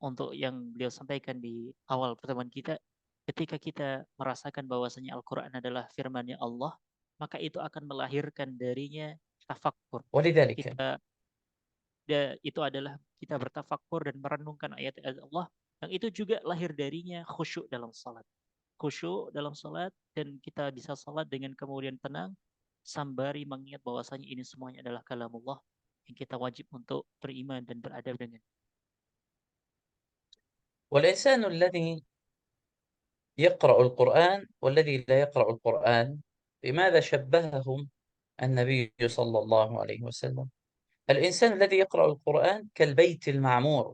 untuk yang beliau sampaikan di awal pertemuan kita, ketika kita merasakan bahwasanya Al-Quran adalah firman-Nya Allah, maka itu akan melahirkan darinya tafakkur. ولذلك Itu adalah kita bertafakkur dan merenungkan ayat-ayat Allah, yang itu juga lahir darinya khusyuk dalam salat. Khusyuk dalam salat, dan kita bisa salat dengan kemudian tenang, sambari mengingat bahwasanya ini semuanya adalah kalamullah yang kita wajib untuk beriman dan beradab dengan. والإنسان الذي يقرأ القرآن والذي لا يقرأ القرآن، بماذا شبههم النبي صلى الله عليه وسلم؟ الإنسان الذي يقرأ القرآن كالبيت المعمور،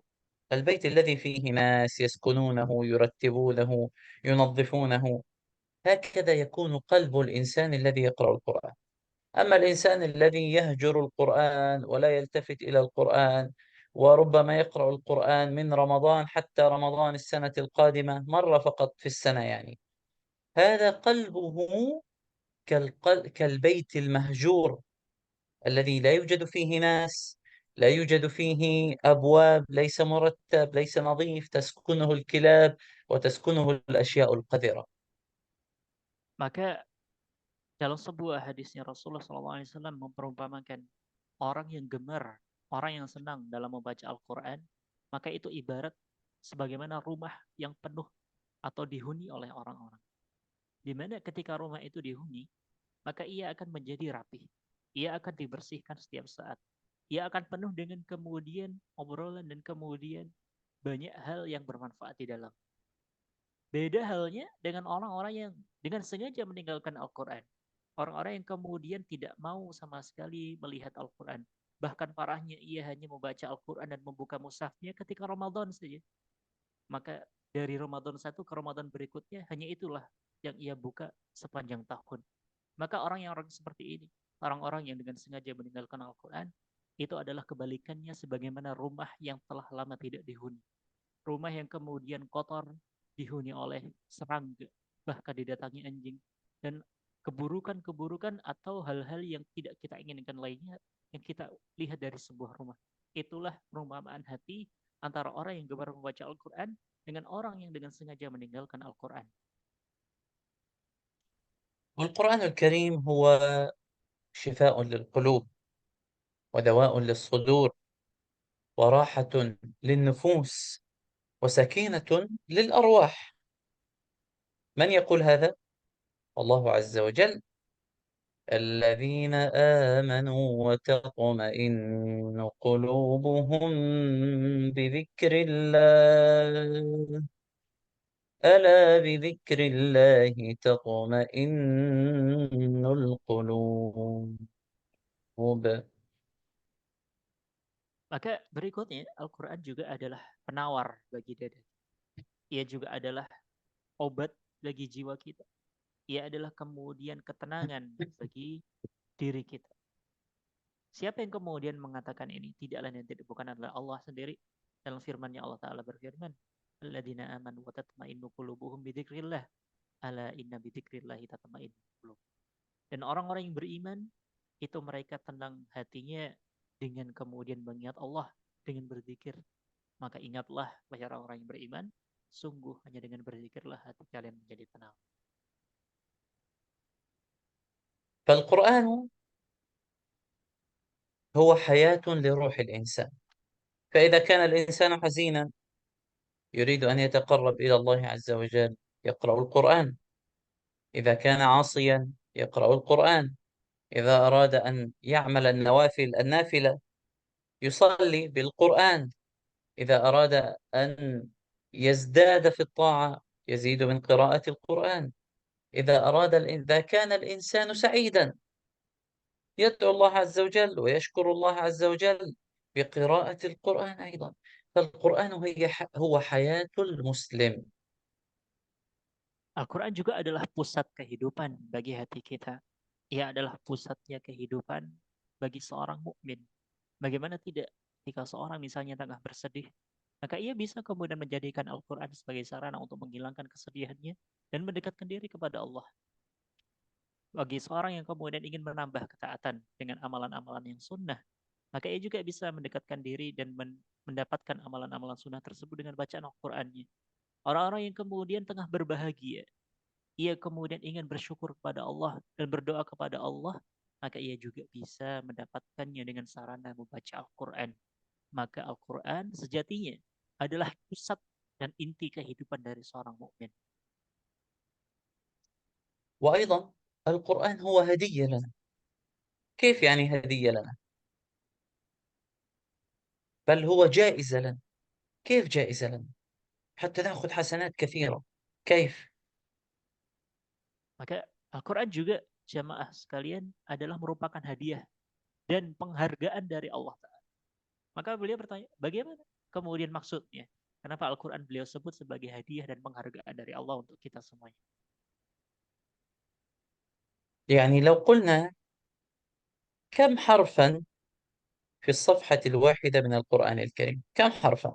البيت الذي فيه ناس يسكنونه، يرتبونه، ينظفونه. هكذا يكون قلب الإنسان الذي يقرأ القرآن. أما الإنسان الذي يهجر القرآن ولا يلتفت إلى القرآن، وربما يقرأ القرآن من رمضان حتى رمضان السنة القادمة مرة فقط في السنة، يعني هذا قلبه كالبيت المهجور الذي لا يوجد فيه ناس، لا يوجد فيه أبواب، ليس مرتب، ليس نظيف، تسكنه الكلاب وتسكنه الأشياء القذرة. Maka dalam sebuah hadisnya Rasulullah SAW memperumpamakan orang yang gemar, orang yang senang dalam membaca Al-Quran, maka itu ibarat sebagaimana rumah yang penuh atau dihuni oleh orang-orang. Di mana ketika rumah itu dihuni, maka ia akan menjadi rapih. Ia akan dibersihkan setiap saat. Ia akan penuh dengan kemudian obrolan dan kemudian banyak hal yang bermanfaat di dalam. Beda halnya dengan orang-orang yang dengan sengaja meninggalkan Al-Quran. Orang-orang yang kemudian tidak mau sama sekali melihat Al-Quran. Bahkan parahnya ia hanya membaca Al-Quran dan membuka mushafnya ketika Ramadan saja. Maka dari Ramadan satu ke Ramadan berikutnya hanya itulah yang ia buka sepanjang tahun. Maka orang seperti ini, orang-orang yang dengan sengaja meninggalkan Al-Quran, itu adalah kebalikannya sebagaimana rumah yang telah lama tidak dihuni. Rumah yang kemudian kotor, dihuni oleh serangga, bahkan didatangi anjing, dan keburukan-keburukan atau hal-hal yang tidak kita inginkan lainnya yang kita lihat dari sebuah rumah. Itulah perumpamaan hati antara orang yang gemar membaca Al-Quran dengan orang yang dengan sengaja meninggalkan Al-Quran. والقرآن الكريم هو شفاء للقلوب ودواء للصدور وراحة للنفوس وسكينة للأرواح. من يقول هذا؟ الله عز وجل: الذين آمنوا وتطمئن قلوبهم بذكر الله ألا بذكر الله تطمئن القلوب. Maka berikutnya, Al-Quran juga adalah penawar bagi dada. Ia juga adalah obat bagi jiwa kita. Ia adalah kemudian ketenangan bagi diri kita. Siapa yang kemudian mengatakan ini? Tidak lain dan tidak bukan adalah Allah sendiri. Dalam firman-Nya Allah Ta'ala berfirman, Alladzina amanu wa tatma'innu qulubuhum bidzikrillah. Ala inna bidzikrillahi tatma'innul qulub. Dan orang-orang yang beriman, itu mereka tenang hatinya dengan kemudian mengingat Allah, dengan berzikir. Maka ingatlah, wahai orang-orang yang beriman, sungguh hanya dengan berzikirlah hati kalian menjadi tenang. فالقرآن هو حياة لروح الإنسان. فإذا كان الإنسان حزينا يريد أن يتقرب إلى الله عز وجل يقرأ القرآن. إذا كان عاصيا يقرأ القرآن. إذا أراد أن يعمل النافلة يصلي بالقرآن. إذا أراد أن يزداد في الطاعة يزيد من قراءة القرآن. إذا كان الإنسان سعيدا يدعو الله عز وجل ويشكر الله عز وجل بقراءة القرآن أيضا. فالقرآن هو حياة المسلم. Al-Quran juga adalah pusat kehidupan bagi hati kita. Ia adalah pusatnya kehidupan bagi seorang mukmin. Bagaimana tidak jika seorang misalnya tengah bersedih, maka ia bisa kemudian menjadikan Al-Quran sebagai sarana untuk menghilangkan kesedihannya dan mendekatkan diri kepada Allah. Bagi seorang yang kemudian ingin menambah ketaatan dengan amalan-amalan yang sunnah, maka ia juga bisa mendekatkan diri dan mendapatkan amalan-amalan sunnah tersebut dengan bacaan Al-Qurannya. Orang-orang yang kemudian tengah berbahagia, ia kemudian ingin bersyukur kepada Allah dan berdoa kepada Allah, maka ia juga bisa mendapatkannya dengan sarana membaca Al-Quran. Maka Al-Quran sejatinya adalah pusat dan inti kehidupan dari seorang mukmin. وأيضا القرآن هو هدية لنا. كيف يعني هدية لنا؟ بل هو جائزة لنا. كيف جائزة لنا؟ حتى نأخذ حسنات كثيرة. كيف؟ Maka Al-Quran juga jamaah sekalian adalah merupakan hadiah dan penghargaan dari Allah Ta'ala. Maka beliau bertanya, bagaimana kemudian maksudnya? Kenapa Al-Quran beliau sebut sebagai hadiah dan penghargaan dari Allah untuk kita semuanya? يعني لو قلنا كم حرفا في الصفحة الواحدة من القرآن الكريم؟ كم حرفا؟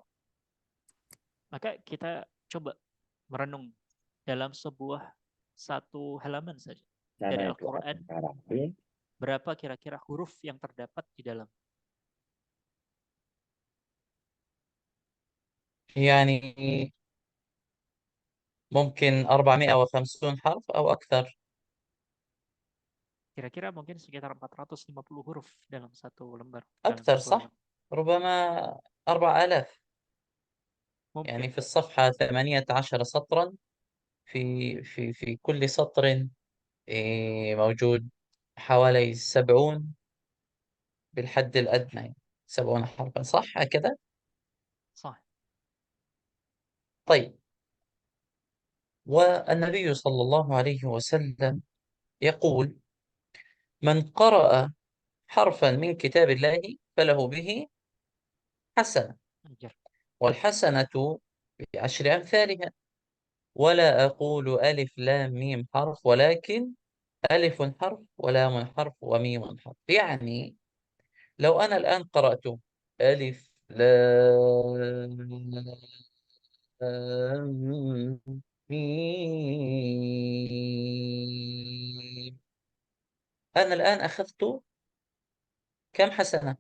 Maka kita coba merenung dalam satu halaman saja dari Al-Quran. berapa kira-kira huruf yang terdapat di dalam? يعني ممكن 450 حرف أو أكثر. Kira-kira mungkin sekitar 450 huruf dalam satu lembar, dalam أكثر sebuah صح؟ lembar. ربما 4000. يعني Mungkin. في الصفحة 18 سطرا، في كل سطر موجود حوالي 70 بالحد الأدنى، يعني 70 حرفا، صح هكذا؟ صح. طيب، والنبي صلى الله عليه وسلم يقول: من قرأ حرفا من كتاب الله فله به حسنة، Ajar. والحسنة بعشر أمثالها. ولا أقول ألف لام ميم حرف، ولكن ألف حرف ولام حرف وميم حرف. يعني لو أنا الآن قرأت ألف لام ميم، أنا الآن أخذت كم حسنة؟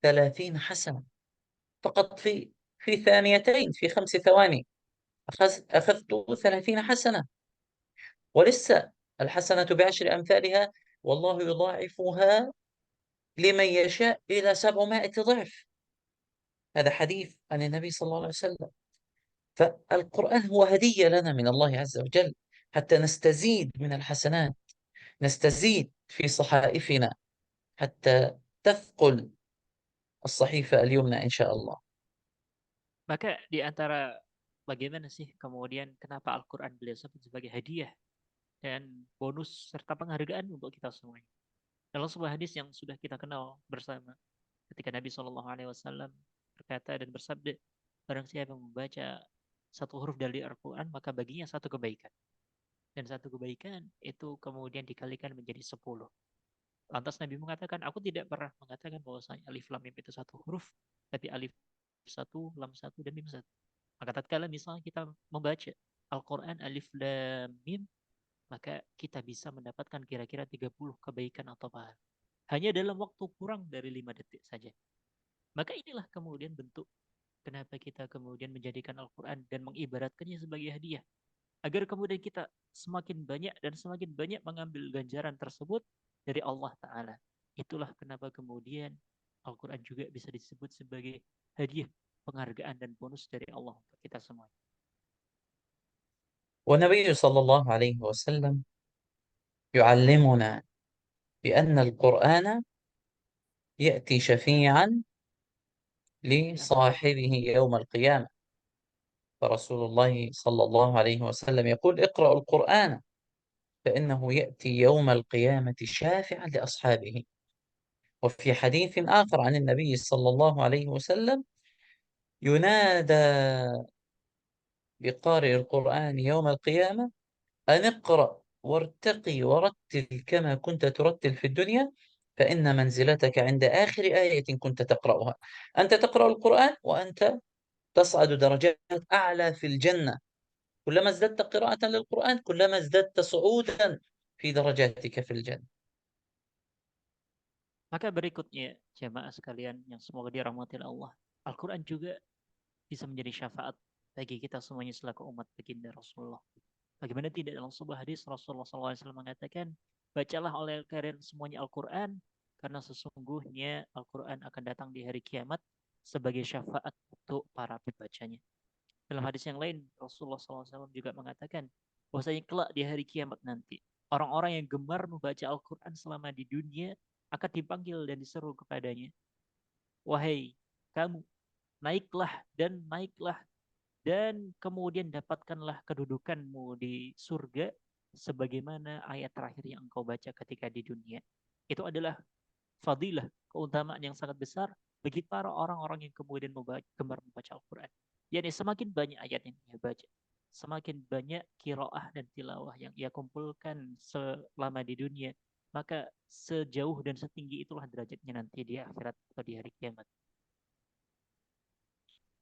30 حسنة فقط في ثانيتين، في 5 ثواني أخذت 30 حسنة. ولسه الحسنة بعشر أمثالها، والله يضاعفها لمن يشاء إلى 700 ضعف. هذا حديث عن النبي صلى الله عليه وسلم. فالقرآن هو هدية لنا من الله عز وجل، حتى نستزيد من الحسنات، نستزيد في صحائفنا، حتى تثقل الصحيفة اليمنى إن شاء الله. Maka di antara bagaimana sih kemudian kenapa Al-Quran beliau sebut sebagai hadiah dan bonus serta penghargaan untuk kita semuanya. Dalam sebuah hadis yang sudah kita kenal bersama, ketika Nabi Shallallahu Alaihi Wasallam berkata dan bersabda, barang siapa yang membaca satu huruf dari Al-Quran, maka baginya satu kebaikan. Dan satu kebaikan itu kemudian dikalikan menjadi 10. Lantas Nabi mengatakan, aku tidak pernah mengatakan bahwasanya alif lam mim itu satu huruf, tapi alif satu, lam satu, dan mim satu. Maka tatkala misalnya kita membaca Al-Quran alif lam mim, maka kita bisa mendapatkan kira-kira 30 kebaikan atau pahala. Hanya dalam waktu kurang dari 5 detik saja. Maka inilah kemudian bentuk kenapa kita kemudian menjadikan Al-Quran dan mengibaratkannya sebagai hadiah. Agar kemudian kita semakin banyak dan semakin banyak mengambil ganjaran tersebut dari Allah Ta'ala. Itulah kenapa kemudian Al-Quran juga bisa disebut sebagai hadiah, penghargaan dan bonus dari Allah untuk kita semua. والنبي صلى الله عليه وسلم يعلمنا بأن القرآن يأتي شفيعا لصاحبه يوم القيامة. فرسول الله صلى الله عليه وسلم يقول: اقرأوا القرآن فإنه يأتي يوم القيامة شافعا لأصحابه. وفي حديث آخر عن النبي صلى الله عليه وسلم: ينادى بقارئ القرآن يوم القيامة: أن اقرأ وارتقي ورتل كما كنت ترتل في الدنيا، فإن منزلتك عند آخر آية كنت تقرأها. أنت تقرأ القرآن وأنت تصعد درجات أعلى في الجنة. كلما ازددت قراءة للقرآن كلما ازددت صعودا في درجاتك في الجنة. Maka berikutnya, jemaah sekalian yang semoga dirahmati Allah, Al-Quran juga bisa menjadi syafaat bagi kita semuanya selaku umat baginda Rasulullah. Bagaimana tidak dalam sebuah hadis Rasulullah SAW mengatakan, bacalah oleh kalian semuanya Al-Quran, karena sesungguhnya Al-Quran akan datang di hari kiamat sebagai syafaat untuk para pembacanya. Dalam hadis yang lain, Rasulullah SAW juga mengatakan, bahwasanya kelak di hari kiamat nanti, orang-orang yang gemar membaca Al-Quran selama di dunia akan dipanggil dan diseru kepadanya, wahai kamu, naiklah dan naiklah dan kemudian dapatkanlah kedudukanmu di surga sebagaimana ayat terakhir yang engkau baca ketika di dunia. Itu adalah fadilah, keutamaan yang sangat besar bagi para orang-orang yang kemudian gemar membaca Al-Quran. Yani semakin banyak ayat yang ia baca, semakin banyak kiroah dan tilawah yang ia kumpulkan selama di dunia, maka sejauh dan setinggi itulah derajatnya nanti di akhirat atau di hari kiamat.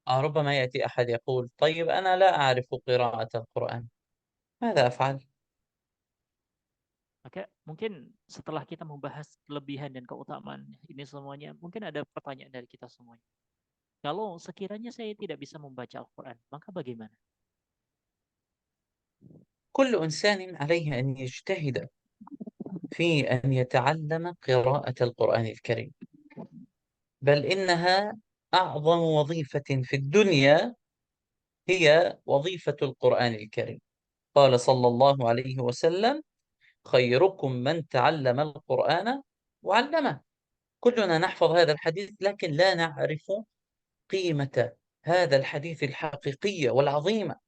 ربما يأتي أحد يقول: طيب أنا لا أعرف قراءة القرآن، ماذا أفعل؟ Maka mungkin setelah kita membahas kelebihan dan keutamaan ini semuanya, mungkin ada pertanyaan dari kita semuanya. Kalau sekiranya saya tidak bisa membaca Al-Quran, maka bagaimana? كل إنسان عليه أن يجتهد في أن يتعلم قراءة القرآن الكريم، بل إنها أعظم وظيفة في الدنيا هي وظيفة القرآن الكريم. قال صلى الله عليه وسلم: خيركم من تعلم القرآن وعلمه. كلنا نحفظ هذا الحديث لكن لا نعرف قيمة هذا الحديث الحقيقية والعظيمة.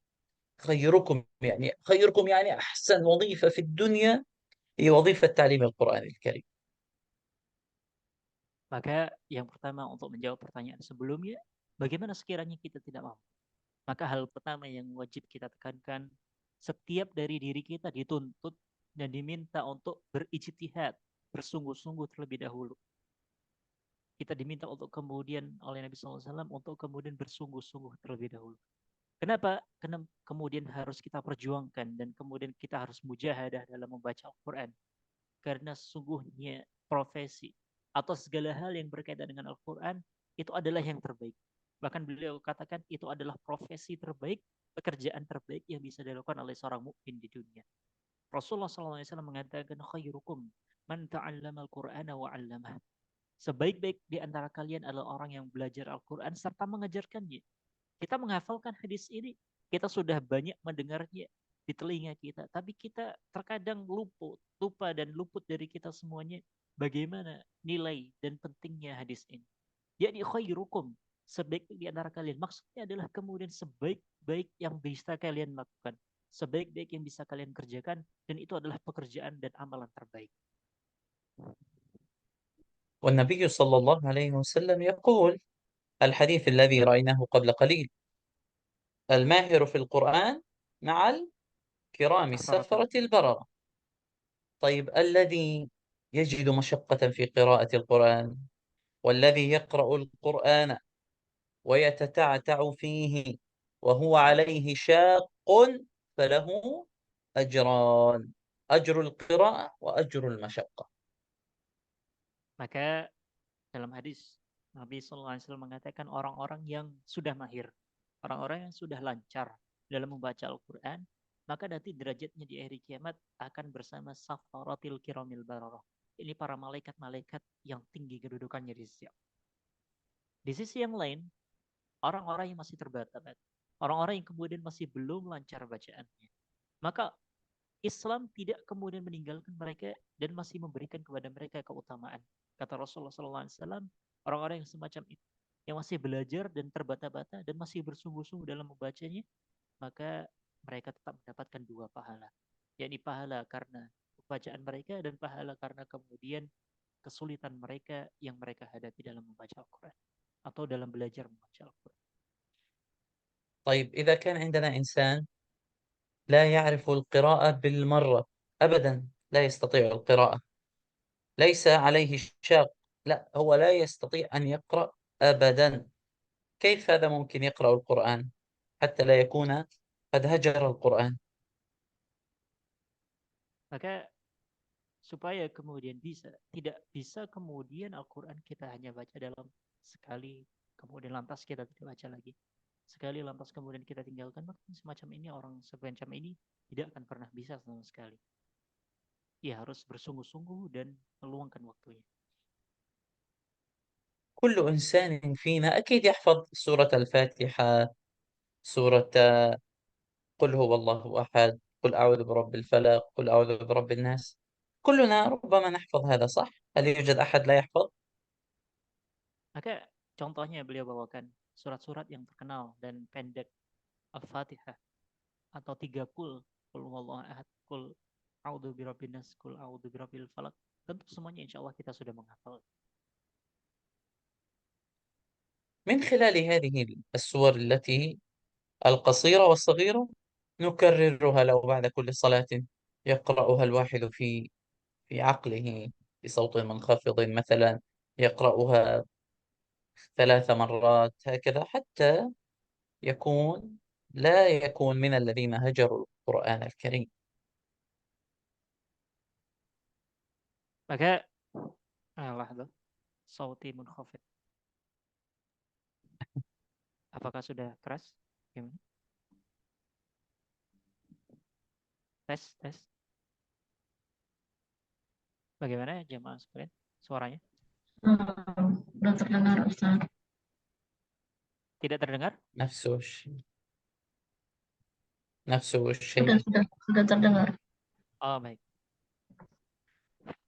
خيركم يعني أحسن وظيفة في الدنيا هي وظيفة تعليم القرآن الكريم. Maka yang pertama untuk menjawab pertanyaan sebelumnya, bagaimana sekiranya kita tidak mampu? Maka hal pertama yang wajib kita tekankan, setiap dari diri kita dituntut dan diminta untuk berijtihad, bersungguh-sungguh terlebih dahulu. Kita diminta untuk kemudian oleh Nabi SAW untuk kemudian bersungguh-sungguh terlebih dahulu. Kenapa? Karena kemudian harus kita perjuangkan dan kemudian kita harus mujahadah dalam membaca Al-Quran. Karena sesungguhnya profesi atau segala hal yang berkaitan dengan Al-Quran itu adalah yang terbaik. Bahkan beliau katakan itu adalah profesi terbaik, pekerjaan terbaik yang bisa dilakukan oleh seorang mukmin di dunia. Rasulullah SAW mengatakan khairukum man ta'allama al-Qur'ana wa 'allamah. Sebaik-baik di antara kalian adalah orang yang belajar Al-Quran serta mengajarkannya. Kita menghafalkan hadis ini, kita sudah banyak mendengarnya di telinga kita, tapi kita terkadang lupa dan luput dari kita semuanya bagaimana nilai dan pentingnya hadis ini. Yakni khairukum, sebaik di antara kalian. Maksudnya adalah kemudian sebaik-baik yang bisa kalian lakukan, sebaik-baik yang bisa kalian kerjakan, dan itu adalah pekerjaan dan amalan terbaik. والنبي صلى الله عليه وسلم يقول الحديث الذي رأيناه قبل قليل: الماهر في القرآن مع الكرام السفرة البررة. طيب الذي يجد مشقة في قراءة القرآن والذي يقرأ القرآن ويتتعتع فيه وهو عليه شاق فله أجران: أجر القراءة وأجر المشقة. Maka dalam hadis Nabi SAW mengatakan orang-orang yang sudah mahir, orang-orang yang sudah lancar dalam membaca Al-Quran, maka nanti derajatnya di hari kiamat akan bersama safaratil kiramil bararah. Ini para malaikat-malaikat yang tinggi kedudukannya di sisi Allah. Di sisi yang lain, orang-orang yang masih terbata-bata, orang-orang yang kemudian masih belum lancar bacaannya, maka Islam tidak kemudian meninggalkan mereka dan masih memberikan kepada mereka keutamaan. Kata Rasulullah SAW, orang-orang yang semacam itu, yang masih belajar dan terbata-bata dan masih bersungguh-sungguh dalam membacanya, maka mereka tetap mendapatkan dua pahala. Yakni pahala karena bacaan mereka dan pahala karena kemudian kesulitan mereka yang mereka hadapi dalam membaca Al-Quran atau dalam belajar membaca Al-Quran. طيب إذا كان عندنا إنسان لا يعرف القراءة بالمرة أبدا، لا يستطيع القراءة، ليس عليه شاق، لا هو لا يستطيع أن يقرأ أبدا، كيف هذا ممكن يقرأ القرآن حتى لا يكون قد هجر القرآن؟ Maka supaya kemudian tidak bisa kemudian Al-Quran kita hanya baca dalam sekali, kemudian lantas kita tidak baca lagi. Sekali lantas kemudian kita tinggalkan, maka semacam ini, orang semacam ini tidak akan pernah bisa sama sekali. Ia harus bersungguh-sungguh dan meluangkan waktunya. كل إنسان فينا أكيد يحفظ سورة الفاتحة، سورة قل هو الله أحد، قل أعوذ برب الفلق، قل أعوذ برب الناس. كلنا ربما نحفظ هذا، صح؟ هل يوجد أحد لا يحفظ؟ Maka contohnya beliau bawakan surat-surat yang terkenal dan pendek, Al-Fatihah atau 3 kul huwallahu ahad, kul a'udzu birabbin nas, kul a'udzu birabbil falaq. Tentu semuanya insya Allah kita sudah menghafal. من خلال هذه السور التي القصيرة والصغيرة نكررها له بعد كل صلاة، يقرأها الواحد في عقله بصوت منخفض مثلا، يقرأها 3 مرات هكذا حتى لا يكون من الذين هجروا القرآن الكريم. Maka alah tuh sauti munkhafid. Apakah sudah keras? Gimana? Tes. Bagaimana jemaah sekalian? Suaranya Udah terdengar Ustaz. tidak terdengar? نفس الشيء نفس الشيء Sudah terdengar. Oh, baik.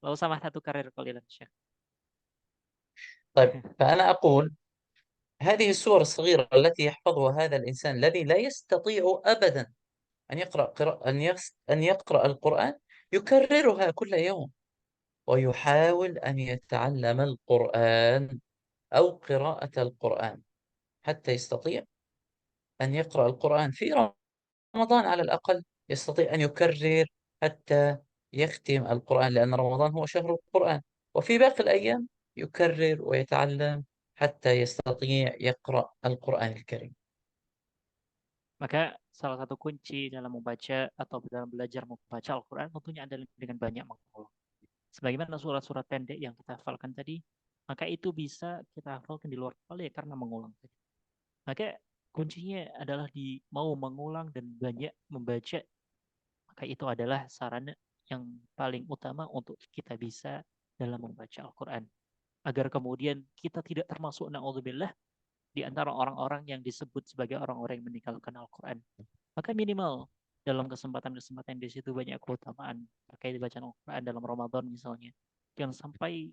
Lalu sama satu karir qalilan Syekh. طيب فأنا أقول هذه السور الصغيرة التي يحفظها هذا الإنسان الذي لا يستطيع أبدا أن يقرأ القرآن، يكررها كل يوم ويحاول أن يتعلم القرآن أو قراءة القرآن حتى يستطيع أن يقرأ القرآن في رمضان على الأقل، يستطيع أن يكرر حتى يختم القرآن، لأن رمضان هو شهر القرآن، وفي باقي الأيام يكرر ويتعلم حتى يستطيع يقرأ القرآن الكريم. Maka salah satu kunci dalam membaca atau dalam belajar membaca Al-Quran tentunya adalah dengan banyak mengulang. Sebagaimana surat-surat pendek yang kita hafalkan tadi, maka itu bisa kita hafalkan di luar kepala ya karena mengulang tadi. Maka kuncinya adalah di mau mengulang dan banyak membaca. Maka itu adalah sarana yang paling utama untuk kita bisa dalam membaca Al-Quran. Agar kemudian kita tidak termasuk na'udzubillah di antara orang-orang yang disebut sebagai orang-orang yang meninggalkan Al-Quran. Maka minimal dalam kesempatan-kesempatan di situ banyak keutamaan terkait bacaan Al-Quran dalam Ramadan misalnya. Jangan sampai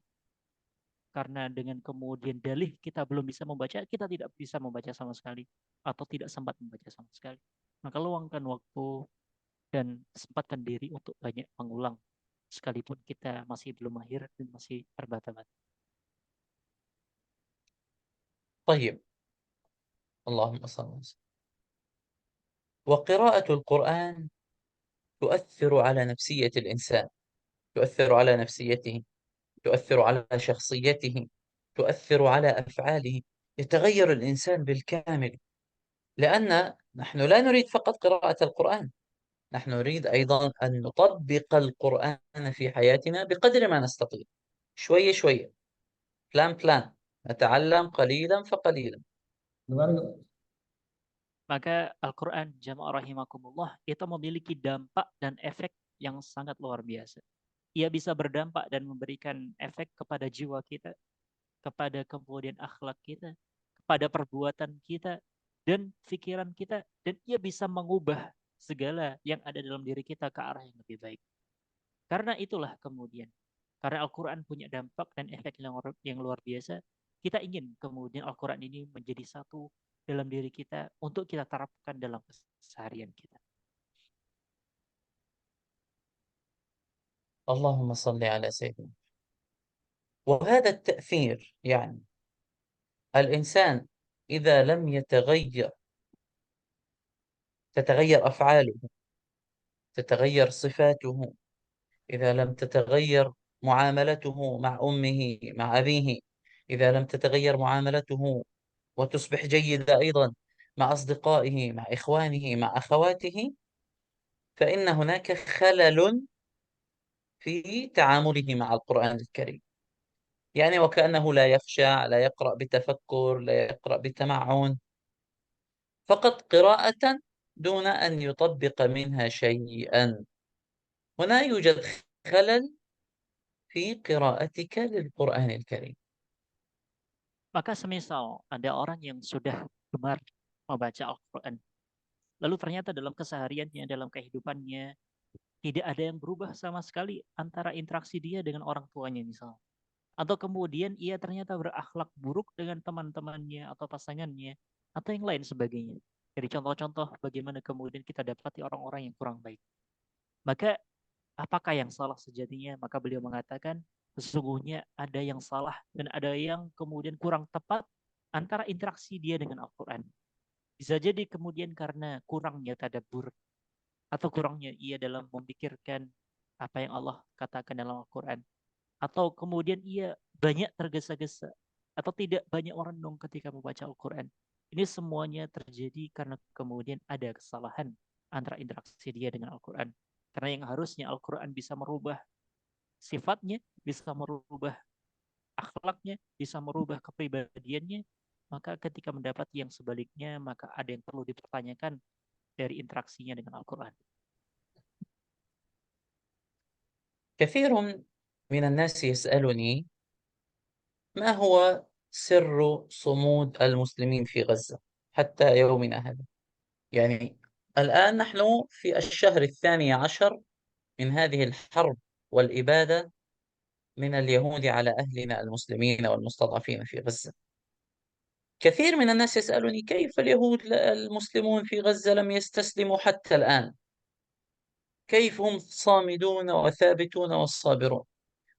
karena dengan kemudian dalih kita belum bisa membaca, kita tidak bisa membaca sama sekali atau tidak sempat membaca sama sekali. Maka luangkan waktu dan sempatkan diri untuk banyak mengulang sekalipun kita masih belum mahir dan masih terbata-bata. طيب اللهم صل وسلم. وقراءة القرآن تؤثر على نفسية الإنسان، تؤثر على نفسيته، تؤثر على شخصيته، تؤثر على أفعاله، يتغير الإنسان بالكامل، لأن نحن لا نريد فقط قراءة القرآن، نحن نريد أيضا أن نطبق القرآن في حياتنا بقدر ما نستطيع، شوية شوية، بلان نتعلم قليلا فقليلا. Maka Al-Quran jamaah rahimakumullah itu memiliki dampak dan efek yang sangat luar biasa. Ia bisa berdampak dan memberikan efek kepada jiwa kita, kepada kemudian akhlak kita, kepada perbuatan kita dan pikiran kita, dan ia bisa mengubah segala yang ada dalam diri kita ke arah yang lebih baik. Karena itulah kemudian, karena Al-Quran punya dampak dan efek yang luar biasa, kita ingin kemudian Al-Quran ini menjadi satu dalam diri kita untuk kita terapkan dalam keseharian kita. اللهم صل على سيدنا. وهذا التأثير يعني الإنسان إذا لم يتغير تتغير أفعاله، تتغير صفاته، إذا لم تتغير معاملته مع أمه مع أبيه، إذا لم تتغير معاملته وتصبح جيدة أيضا مع أصدقائه مع إخوانه مع أخواته، فإن هناك خلل في تعامله مع القرآن الكريم، يعني وكأنه لا يخشع، لا يقرأ بتفكر، لا يقرأ بتمعن، فقط قراءة دون أن يطبق منها شيئا. هنا يوجد خلل في قراءتك للقرآن الكريم. Maka semisal ada orang yang sudah gemar membaca Al-Quran, lalu ternyata dalam kesehariannya, dalam kehidupannya, tidak ada yang berubah sama sekali antara interaksi dia dengan orang tuanya misalnya. Atau kemudian ia ternyata berakhlak buruk dengan teman-temannya atau pasangannya, atau yang lain sebagainya. Jadi contoh-contoh bagaimana kemudian kita dapati orang-orang yang kurang baik. Maka apakah yang salah sejatinya? Maka beliau mengatakan, sesungguhnya ada yang salah dan ada yang kemudian kurang tepat antara interaksi dia dengan Al-Quran. Bisa jadi kemudian karena kurangnya tadabbur atau kurangnya ia dalam memikirkan apa yang Allah katakan dalam Al-Quran. Atau kemudian ia banyak tergesa-gesa atau tidak banyak merenung ketika membaca Al-Quran. Ini semuanya terjadi karena kemudian ada kesalahan antara interaksi dia dengan Al-Quran. Karena yang harusnya Al-Quran bisa merubah sifatnya, bisa merubah akhlaknya, bisa merubah kepribadiannya, maka ketika mendapat yang sebaliknya, maka ada yang perlu dipertanyakan dari interaksinya dengan Al-Quran. كثير من الناس يسألني ما هو سر صمود المسلمين في غزة حتى يومنا هذا. يعني الآن نحن في الشهر 12 من هذه الحرب والإبادة من اليهود على أهلنا المسلمين والمستضعفين في غزة. كثير من الناس يسألني كيف اليهود المسلمون في غزة لم يستسلموا حتى الآن؟ كيف هم صامدون وثابتون والصابرون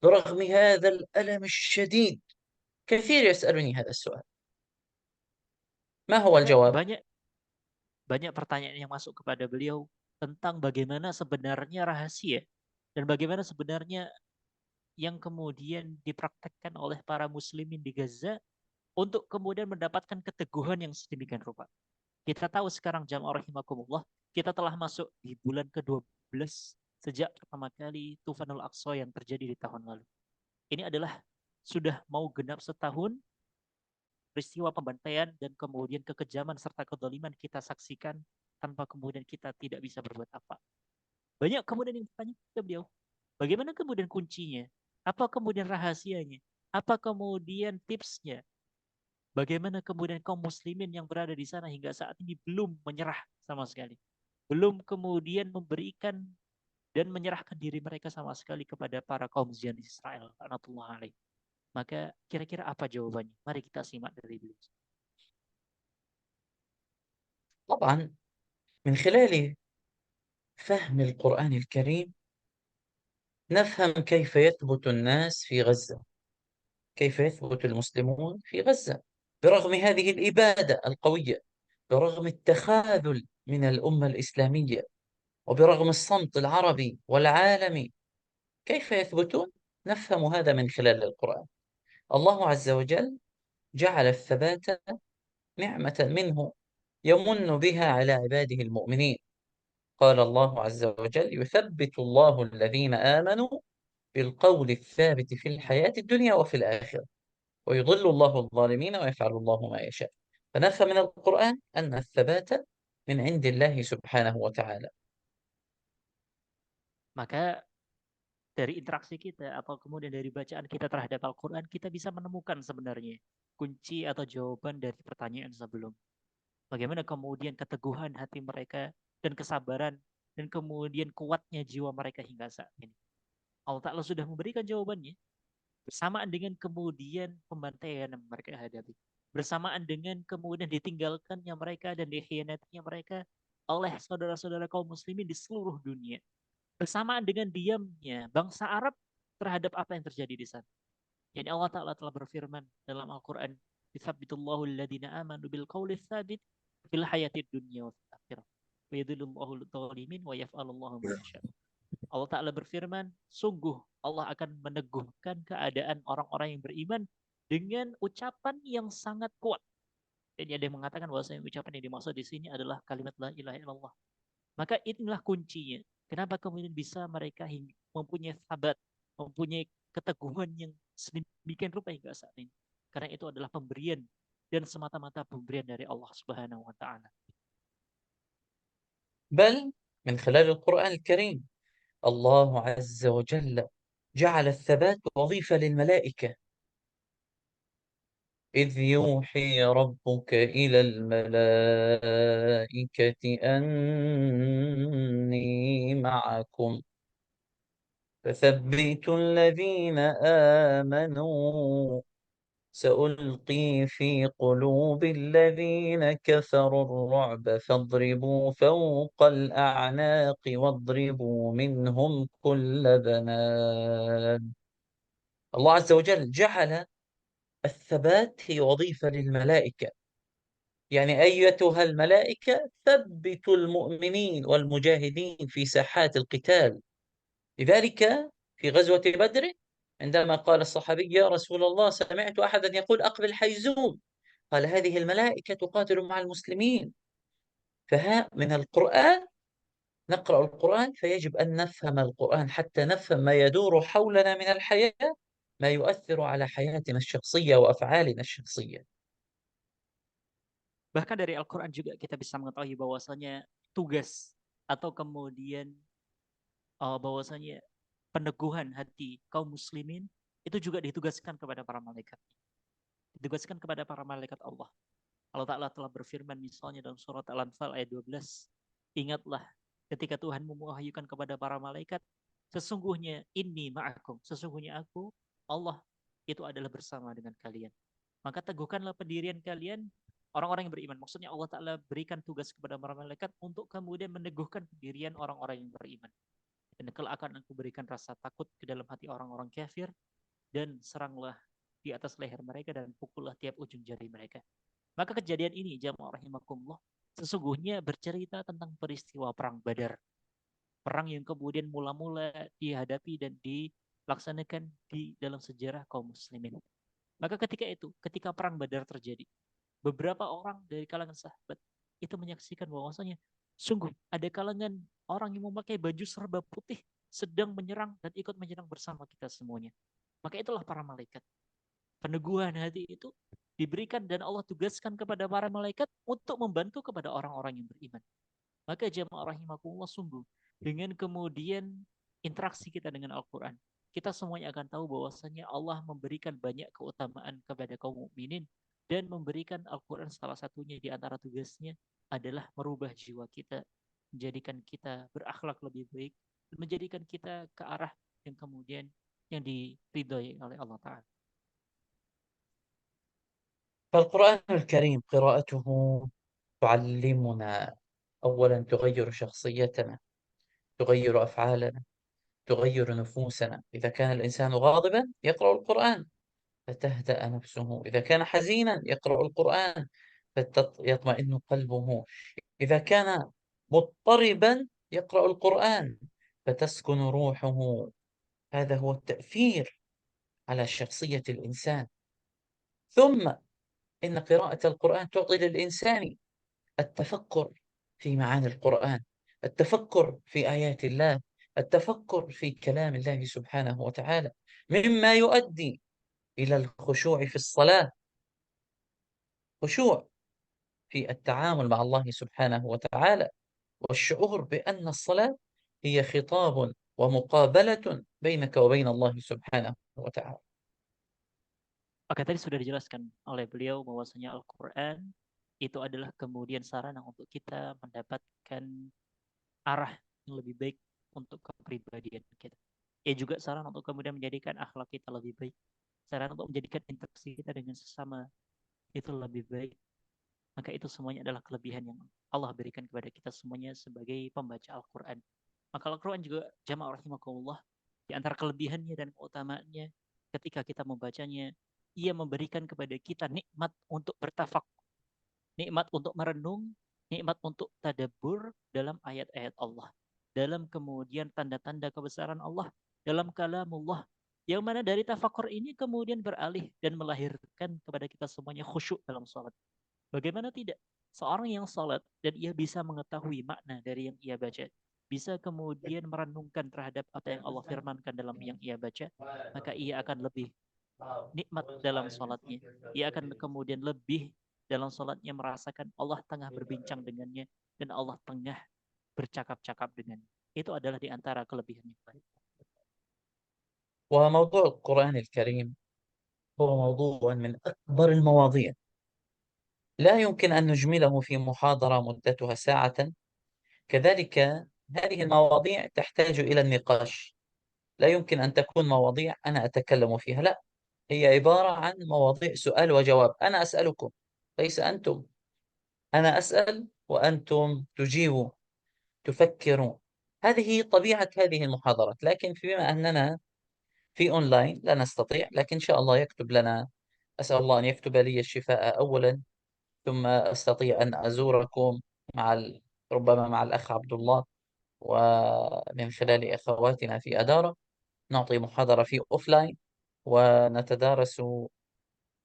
برغم هذا الألم الشديد؟ كثير يسألني هذا السؤال. ما هو الجواب؟ Banyak pertanyaan yang masuk kepada beliau tentang bagaimana sebenarnya rahasia dan bagaimana sebenarnya yang kemudian dipraktekkan oleh para muslimin di Gaza untuk kemudian mendapatkan keteguhan yang sedemikian rupa. Kita tahu sekarang jamaah rahimakumullah, kita telah masuk di bulan ke-12 sejak pertama kali Tufanul Aqsa yang terjadi di tahun lalu. Ini adalah sudah mau genap setahun peristiwa pembantaian dan kemudian kekejaman serta kedoliman kita saksikan tanpa kemudian kita tidak bisa berbuat apa. Banyak kemudian yang bertanya kepada beliau, bagaimana kemudian kuncinya? Apa kemudian rahasianya? Apa kemudian tipsnya? Bagaimana kemudian kaum muslimin yang berada di sana hingga saat ini belum menyerah sama sekali? Belum kemudian memberikan dan menyerahkan diri mereka sama sekali kepada para kaum Zionis Israel. Laknatullah alaih. Maka kira-kira apa jawabannya? Mari kita simak dari beliau. طبعا من خلال فهم القرآن الكريم نفهم كيف يثبت الناس في غزة، كيف يثبت المسلمون في غزة برغم هذه الإبادة القوية، برغم التخاذل من الأمة الإسلامية، وبرغم الصمت العربي والعالمي. كيف يثبتون؟ نفهم هذا من خلال القرآن. الله عز وجل جعل الثبات نعمة منه يمن بها على عباده المؤمنين. قال الله عز وجل: يثبت الله الذين آمنوا بالقول الثابت في الحياة الدنيا وفي الآخرة ويضل الله الظالمين ويفعل الله ما يشاء. فنفهم من القرآن أن الثبات من عند الله سبحانه وتعالى. Maka dari interaksi kita atau kemudian dari bacaan kita terhadap Al-Quran, kita bisa menemukan sebenarnya kunci atau jawaban dari pertanyaan sebelum. Bagaimana kemudian keteguhan hati mereka dan kesabaran dan kemudian kuatnya jiwa mereka hingga saat ini. Allah Ta'ala sudah memberikan jawabannya bersamaan dengan kemudian pembantaian yang mereka hadapi. Bersamaan dengan kemudian ditinggalkannya mereka dan dikhianatinya mereka oleh saudara-saudara kaum muslimin di seluruh dunia. Bersamaan dengan diamnya bangsa Arab terhadap apa yang terjadi di sana. Jadi Allah Ta'ala telah berfirman dalam Al-Quran, "Yuthabbitullahu alladhina amanu bil qawli tsabit fil hayatid dunya wa fil akhirah. Wa yudhillullahu al-zalimin wa yaf'alullahu ma yasha." Allah Ta'ala berfirman, sungguh Allah akan meneguhkan keadaan orang-orang yang beriman dengan ucapan yang sangat kuat. Jadi ada yang mengatakan bahwa ucapan yang dimaksud di sini adalah kalimat la ilaha illallah. Maka inilah kuncinya. Kenapa kemudian bisa mereka mempunyai sabat, mempunyai keteguhan yang sedemikian rupa hingga saat ini? Karena itu adalah pemberian dan semata-mata pemberian dari Allah Subhanahu wa taala. بل من خلال القرآن الكريم الله عز وجل جعل الثبات وظيفة للملائكة، إذ يوحي ربك إلى الملائكة أني معكم فثبتوا الذين آمنوا سألقي في قلوب الذين كفروا الرعب فاضربوا فوق الأعناق واضربوا منهم كل بنان. الله عز وجل جعل الثبات هي وظيفة للملائكة، يعني أيتها الملائكة ثبتوا المؤمنين والمجاهدين في ساحات القتال. لذلك في غزوة بدر عندما قال الصحابي: يا رسول الله سمعت أحدا يقول أقبل حيزوم، قال: هذه الملائكة تقاتل مع المسلمين. فها من القرآن نقرأ القرآن فيجب أن نفهم القرآن حتى نفهم ما يدور حولنا من الحياة، ما يؤثر على حياتنا الشخصية وأفعالنا الشخصية. Bahkan dari Al-Quran juga kita bisa mengetahui bahwasanya tugas atau kemudian bahwasanya peneguhan hati kaum muslimin itu juga ditugaskan kepada para malaikat. Ditugaskan kepada para malaikat Allah. Allah Ta'ala telah berfirman misalnya dalam surat Al-Anfal ayat 12. Ingatlah ketika Tuhan mewahyukan kepada para malaikat, sesungguhnya inni ma'akum, sesungguhnya aku, Allah, itu adalah bersama dengan kalian. Maka teguhkanlah pendirian kalian, orang-orang yang beriman. Maksudnya Allah Ta'ala berikan tugas kepada para malaikat untuk kemudian meneguhkan pendirian orang-orang yang beriman. Dan kelak akan aku berikan rasa takut ke dalam hati orang-orang kafir, dan seranglah di atas leher mereka dan pukullah tiap ujung jari mereka. Maka kejadian ini jamaah rahimakumullah sesungguhnya bercerita tentang peristiwa perang Badar. Perang yang kemudian mula-mula dihadapi dan dilaksanakan di dalam sejarah kaum muslimin. Maka ketika perang Badar terjadi, beberapa orang dari kalangan sahabat itu menyaksikan bahwasanya sungguh ada kalangan orang yang memakai baju serba putih sedang menyerang dan ikut menyerang bersama kita semuanya. Maka itulah para malaikat. Peneguhan hati itu diberikan dan Allah tugaskan kepada para malaikat untuk membantu kepada orang-orang yang beriman. Maka jamaah rahimakumullah sungguh dengan kemudian interaksi kita dengan Al-Quran, kita semuanya akan tahu bahwasanya Allah memberikan banyak keutamaan kepada kaum mukminin dan memberikan Al-Quran salah satunya di antara tugasnya adalah merubah jiwa kita, menjadikan kita berakhlak lebih baik, menjadikan kita ke arah yang kemudian yang diridhoi oleh Allah Ta'ala. فالقرآن الكريم قراءته تعلمنا أولا، تغير شخصيتنا، تغير أفعالنا، تغير نفوسنا. إذا كان الإنسان غاضبا يقرأ القرآن فتهدأ نفسه، إذا كان حزينا يقرأ القرآن فيطمئن قلبه، إذا كان مضطربا يقرأ القرآن فتسكن روحه. هذا هو التأثير على شخصية الإنسان. ثم إن قراءة القرآن تعطي للإنسان التفكر في معاني القرآن، التفكر في آيات الله، التفكر في كلام الله سبحانه وتعالى، مما يؤدي إلى الخشوع في الصلاة، خشوع في التعامل مع الله سبحانه وتعالى، والشعور بأن الصلاة هي خطاب ومقابلة بينك وبين الله سبحانه وتعالى. Maka tadi sudah dijelaskan oleh beliau bahwasanya Al-Quran itu adalah kemudian sarana untuk kita mendapatkan arah yang lebih baik untuk kepribadian kita. Ya juga sarana untuk kemudian menjadikan akhlak kita lebih baik. Sarana untuk menjadikan interaksi kita dengan sesama itu lebih baik. Maka itu semuanya adalah kelebihan yang Allah berikan kepada kita semuanya sebagai pembaca Al-Quran. Maka Al-Quran juga jamaah rahimakumullah di antara kelebihannya dan keutamaannya ketika kita membacanya, ia memberikan kepada kita nikmat untuk bertafakkur, nikmat untuk merenung, nikmat untuk tadabbur dalam ayat-ayat Allah, dalam kemudian tanda-tanda kebesaran Allah, dalam kalamullah, yang mana dari tafakkur ini kemudian beralih dan melahirkan kepada kita semuanya khusyuk dalam sholat. Bagaimana tidak? Seorang yang sholat dan ia bisa mengetahui makna dari yang ia baca, bisa kemudian merenungkan terhadap apa yang Allah firmankan dalam yang ia baca, maka ia akan lebih nikmat dalam sholatnya. Ia akan kemudian lebih dalam sholatnya merasakan Allah tengah berbincang dengannya dan Allah tengah bercakap-cakap dengannya. Itu adalah di antara kelebihannya. وموضوع القرآن الكريم هو موضوع من أكبر المواضيع، لا يمكن أن نجمله في محاضرة مدتها ساعة. كذلك هذه المواضيع تحتاج إلى النقاش، لا يمكن أن تكون مواضيع أنا أتكلم فيها، لا، هي عبارة عن مواضيع سؤال وجواب. أنا أسألكم ليس أنتم، أنا أسأل وأنتم تجيبوا، تفكروا. هذه طبيعة هذه المحاضرات. لكن بما أننا في أونلاين لا نستطيع، لكن إن شاء الله يكتب لنا. أسأل الله أن يكتب لي الشفاء أولا، ثم أستطيع أن أزوركم ربما مع الأخ عبد الله، ومن خلال أخواتنا في أدارة نعطي محاضرة في أوفلاين ونتدارس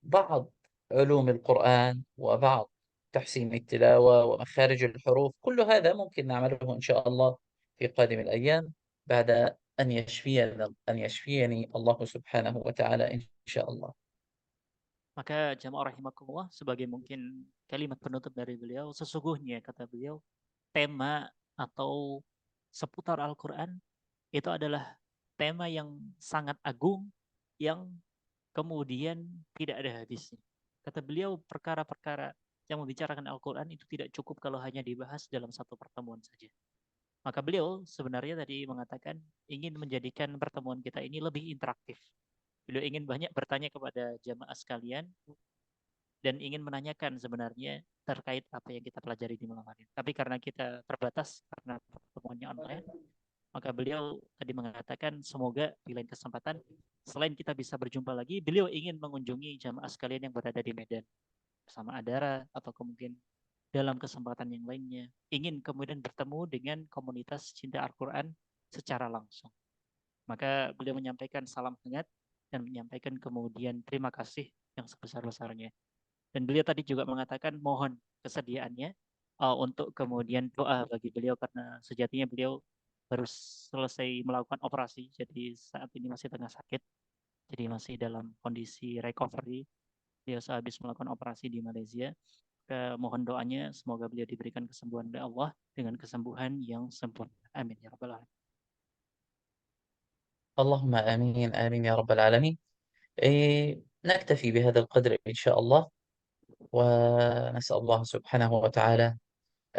بعض علوم القرآن وبعض تحسين التلاوة ومخارج الحروف. كل هذا ممكن نعمله إن شاء الله في قادم الأيام بعد أن يشفيني الله سبحانه وتعالى إن شاء الله. Maka jamaah rahimakumullah, sebagai mungkin kalimat penutup dari beliau, sesungguhnya kata beliau, tema atau seputar Al-Quran itu adalah tema yang sangat agung yang kemudian tidak ada habisnya. Kata beliau, perkara-perkara yang membicarakan Al-Quran itu tidak cukup kalau hanya dibahas dalam satu pertemuan saja. Maka beliau sebenarnya tadi mengatakan ingin menjadikan pertemuan kita ini lebih interaktif. Beliau ingin banyak bertanya kepada jamaah sekalian dan ingin menanyakan sebenarnya terkait apa yang kita pelajari di malam hari. Tapi karena kita terbatas karena pertemuannya online, maka beliau tadi mengatakan semoga di lain kesempatan selain kita bisa berjumpa lagi, beliau ingin mengunjungi jamaah sekalian yang berada di Medan bersama Adara atau mungkin dalam kesempatan yang lainnya ingin kemudian bertemu dengan komunitas cinta Al-Quran secara langsung. Maka beliau menyampaikan salam hangat dan menyampaikan kemudian terima kasih yang sebesar-besarnya. Dan beliau tadi juga mengatakan mohon kesediaannya untuk kemudian doa bagi beliau karena sejatinya beliau baru selesai melakukan operasi, jadi saat ini masih tengah sakit, jadi masih dalam kondisi recovery. Beliau sehabis melakukan operasi di Malaysia. Mohon doanya semoga beliau diberikan kesembuhan oleh Allah dengan kesembuhan yang sempurna. Amin ya rabbal alamin. اللهم آمين آمين يا رب العالمين. نكتفي بهذا القدر إن شاء الله، ونسأل الله سبحانه وتعالى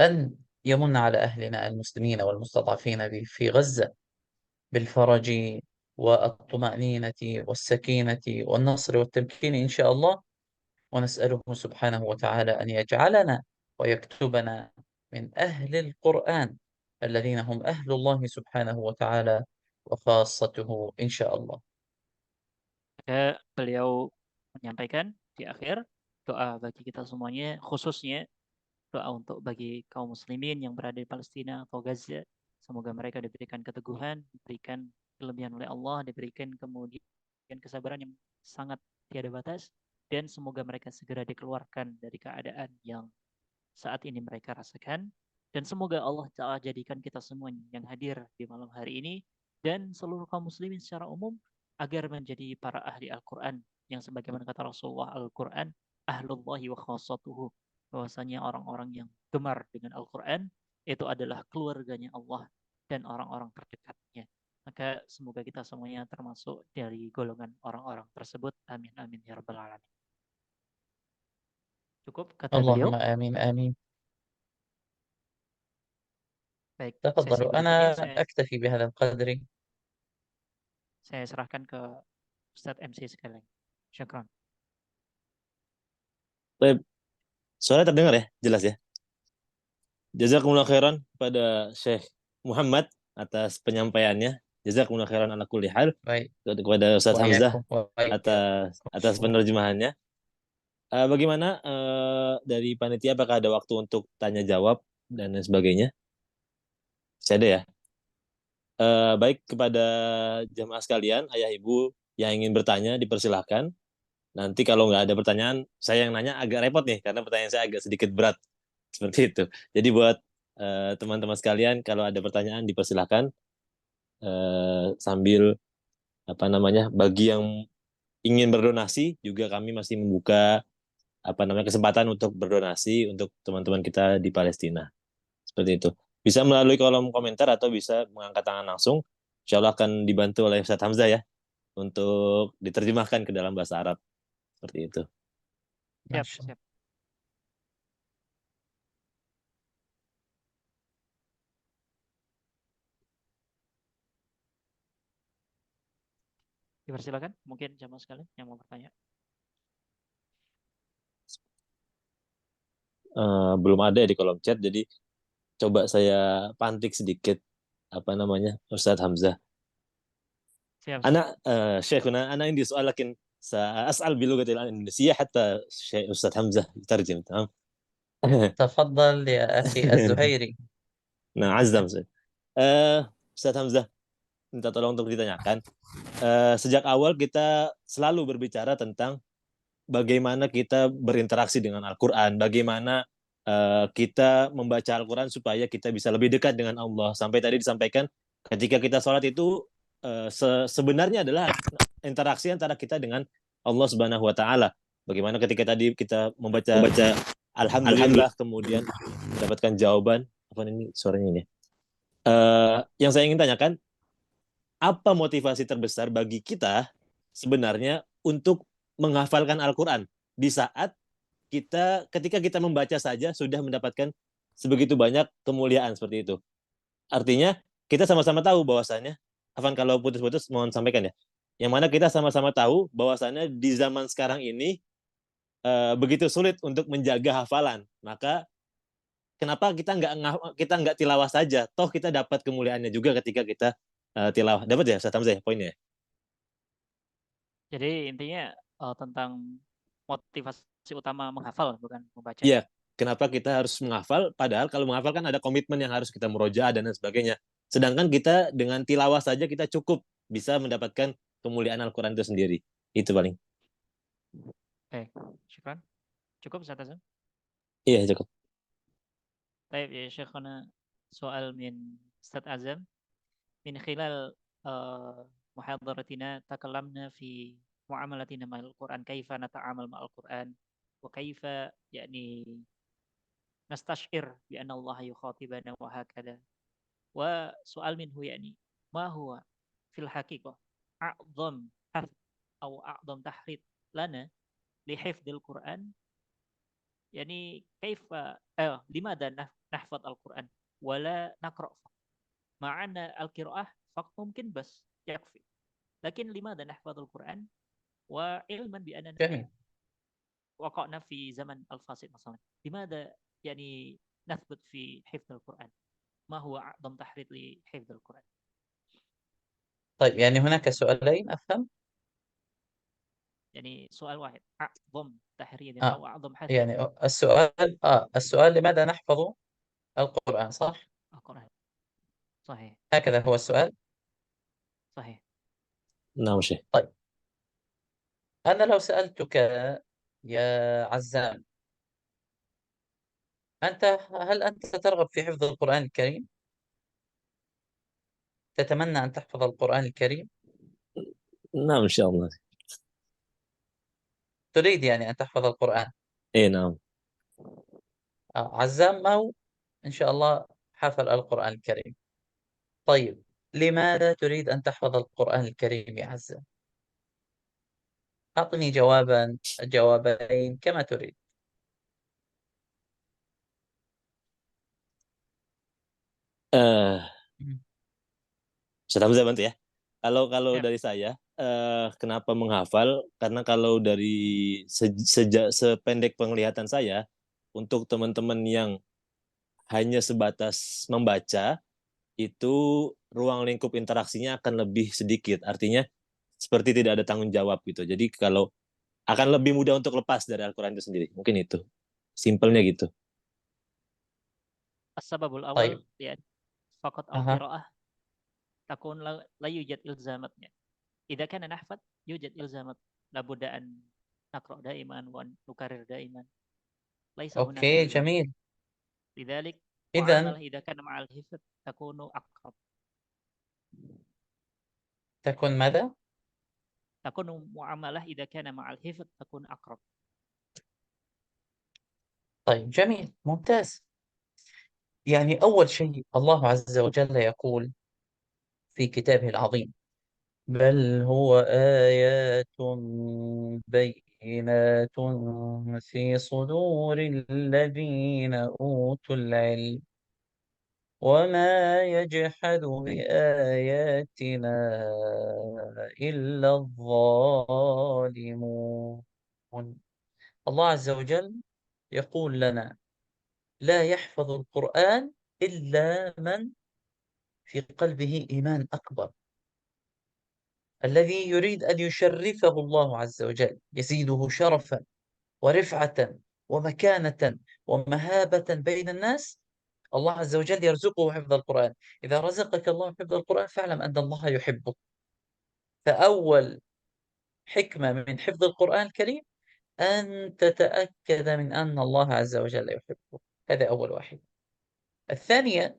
أن يمن على أهلنا المسلمين والمستضعفين في غزة بالفرج والطمأنينة والسكينة والنصر والتمكين إن شاء الله، ونسأله سبحانه وتعالى أن يجعلنا ويكتبنا من أهل القرآن الذين هم أهل الله سبحانه وتعالى وخاصته إن شاء الله. Beliau menyampaikan di akhir doa bagi kita semuanya, khususnya doa untuk bagi kaum muslimin yang berada di Palestina atau Gaza. Semoga mereka diberikan keteguhan, diberikan kelebihan oleh Allah, diberikan kemudian kesabaran yang sangat tiada batas, dan semoga mereka segera dikeluarkan dari keadaan yang saat ini mereka rasakan. Dan semoga Allah Ta'ala jadikan kita semuanya yang hadir di malam hari ini dan seluruh kaum muslimin secara umum agar menjadi para ahli Al-Quran yang sebagaimana kata Rasulullah, Al-Quran ahlullahi wa khassatuhu, bahwasanya orang-orang yang gemar dengan Al-Quran itu adalah keluarganya Allah dan orang-orang terdekatnya. Maka semoga kita semuanya termasuk dari golongan orang-orang tersebut. Amin amin ya rabbal alamin. Cukup kata beliau. اللهم آمين آمين. Baik, sesi تفضلوا، berikutnya أنا أكتفي بهذا القدر. saya serahkan ke Ustadz MC sekalian. Syukran. Baik, suara terdengar ya, jelas ya. Jazakumullah khairan pada Syekh Muhammad atas penyampaiannya. Jazakumullah khairan ala kulli hal. baik. Kepada Ustadz Hamzah وإياكم atas penerjemahannya. Bagaimana dari panitia, apakah ada waktu untuk tanya jawab dan lain sebagainya? Saya ada ya. Baik, kepada jamaah sekalian, ayah ibu yang ingin bertanya dipersilahkan. Nanti kalau nggak ada pertanyaan, saya yang nanya agak repot nih karena pertanyaan saya agak sedikit berat seperti itu. Jadi buat teman-teman sekalian, kalau ada pertanyaan dipersilahkan sambil bagi yang ingin berdonasi juga kami masih membuka kesempatan untuk berdonasi untuk teman-teman kita di Palestina. Seperti itu. Bisa melalui kolom komentar atau bisa mengangkat tangan langsung. Insya Allah akan dibantu oleh Ustadz Hamzah ya untuk diterjemahkan ke dalam bahasa Arab. Seperti itu. Siap. Dipersilakan, mungkin jamaah sekalian yang mau bertanya. Belum ada di kolom chat, jadi coba saya pantik sedikit Ustadz Hamzah. Siap. Syekhuna, ana indi soal, lakin سأسأل بلغة الإندونيسية حتى أستاذ حمزة يترجم. تمام. تفضل يا أخي الزهيري. Nah, Azam. Ustadz Hamzah, minta tolong untuk ditanyakan. Sejak awal kita selalu berbicara tentang bagaimana kita berinteraksi dengan Al-Quran, bagaimana kita membaca Al-Quran supaya kita bisa lebih dekat dengan Allah. Sampai tadi disampaikan ketika kita sholat itu sebenarnya adalah interaksi antara kita dengan Allah Subhanahu Wa Taala. Bagaimana ketika tadi kita membaca Alhamdulillah, kemudian mendapatkan jawaban. Apa ini suaranya ini? Yang saya ingin tanyakan, apa motivasi terbesar bagi kita sebenarnya untuk menghafalkan Al-Quran di saat ketika kita membaca saja sudah mendapatkan sebegitu banyak kemuliaan seperti itu. Artinya kita sama-sama tahu bahwasannya, Afan kalau putus-putus mohon sampaikan ya. Yang mana kita sama-sama tahu bahwasannya di zaman sekarang ini begitu sulit untuk menjaga hafalan. Maka kenapa kita nggak tilawah saja? Toh kita dapat kemuliaannya juga ketika kita tilawah. Dapat ya, Ustaz Hamzah poinnya. Jadi intinya tentang motivasi utama menghafal, bukan membaca. Iya, kenapa kita harus menghafal? Padahal kalau menghafal kan ada komitmen yang harus kita murojaah dan lain sebagainya. Sedangkan kita dengan tilawah saja kita cukup bisa mendapatkan kemuliaan Al-Quran itu sendiri. Itu paling. Oke, syukran. Cukup Ustaz Azam? Iya, cukup. طيب يا شيخنا سؤال من أستاذ أعزم من خلال محاضرتنا تكلمنا في معاملتنا مع القرآن كيف نتعامل مع القرآن وكيف يعني نستشعر بأن الله يخاطبنا وهكذا وسؤال منه يعني ما هو في الحقيقة أعظم حث أو أعظم تحريض لنا لحفظ القرآن يعني كيف لماذا نحفظ القرآن ولا نقرأ فقط مع أن القراءة فقط ممكن بس يكفي لكن لماذا نحفظ القرآن وعلما بأننا جميل. وقعنا في زمن الفاسد مثلا لماذا يعني نثبت في حفظ القرآن ما هو أعظم تحريض لحفظ القرآن طيب يعني هناك سؤالين أفهم؟ يعني سؤال واحد أعظم تحريض آه. أو أعظم حث يعني السؤال لماذا نحفظ القرآن صح؟ القرآن صحيح هكذا هو السؤال. صحيح Nah, Syekh. طيب أنا لو سألتك يا عزام هل أنت ترغب في حفظ القرآن الكريم؟ تتمنى أن تحفظ القرآن الكريم؟ Nah, Insya Allah. تريد يعني أن تحفظ القرآن؟ Nah. عزام أو إن شاء الله حفظ القرآن الكريم. طيب لماذا تريد أن تحفظ القرآن الكريم يا عزام؟ أعطني جوابين كما تريد. Ustaz Hamzah bantu ya. Kalau Ya. dari saya, kenapa menghafal? Karena kalau dari sependek penglihatan saya, untuk teman-teman yang hanya sebatas membaca, itu ruang lingkup interaksinya akan lebih sedikit. Artinya seperti tidak ada tanggung jawab gitu. Jadi kalau akan lebih mudah untuk lepas dari Al-Quran itu sendiri. Mungkin itu. Simpelnya gitu. السبب الأول طيب لأن فقط أها. القراءة تكون لا يوجد إلزامات إذا كان نحفظ يوجد إلزامات لابد أن نقرأ دائما وأن نكرر دائما ليس هناك أوكي إلزام جميل. لذلك إذا معاملة إذا كان مع الحفظ تكون أقرب تكون ماذا؟ تكون معاملة إذا كان مع الحفظ تكون أقرب طيب جميل ممتاز. يعني أول شيء الله عز وجل يقول في كتابه العظيم بل هو آيات بينات في صدور الذين أوتوا العلم وما يجحد بآياتنا إلا الظالمون. الله عز وجل يقول لنا لا يحفظ القرآن إلا من في قلبه إيمان أكبر، الذي يريد أن يشرفه الله عز وجل، يزيده شرفا ورفعة ومكانة ومهابة بين الناس. الله عز وجل يرزقه حفظ القرآن. إذا رزقك الله حفظ القرآن فاعلم أن الله يحبك. فأول حكمة من حفظ القرآن الكريم أن تتأكد من أن الله عز وجل يحبك. هذا أول واحد. الثانية،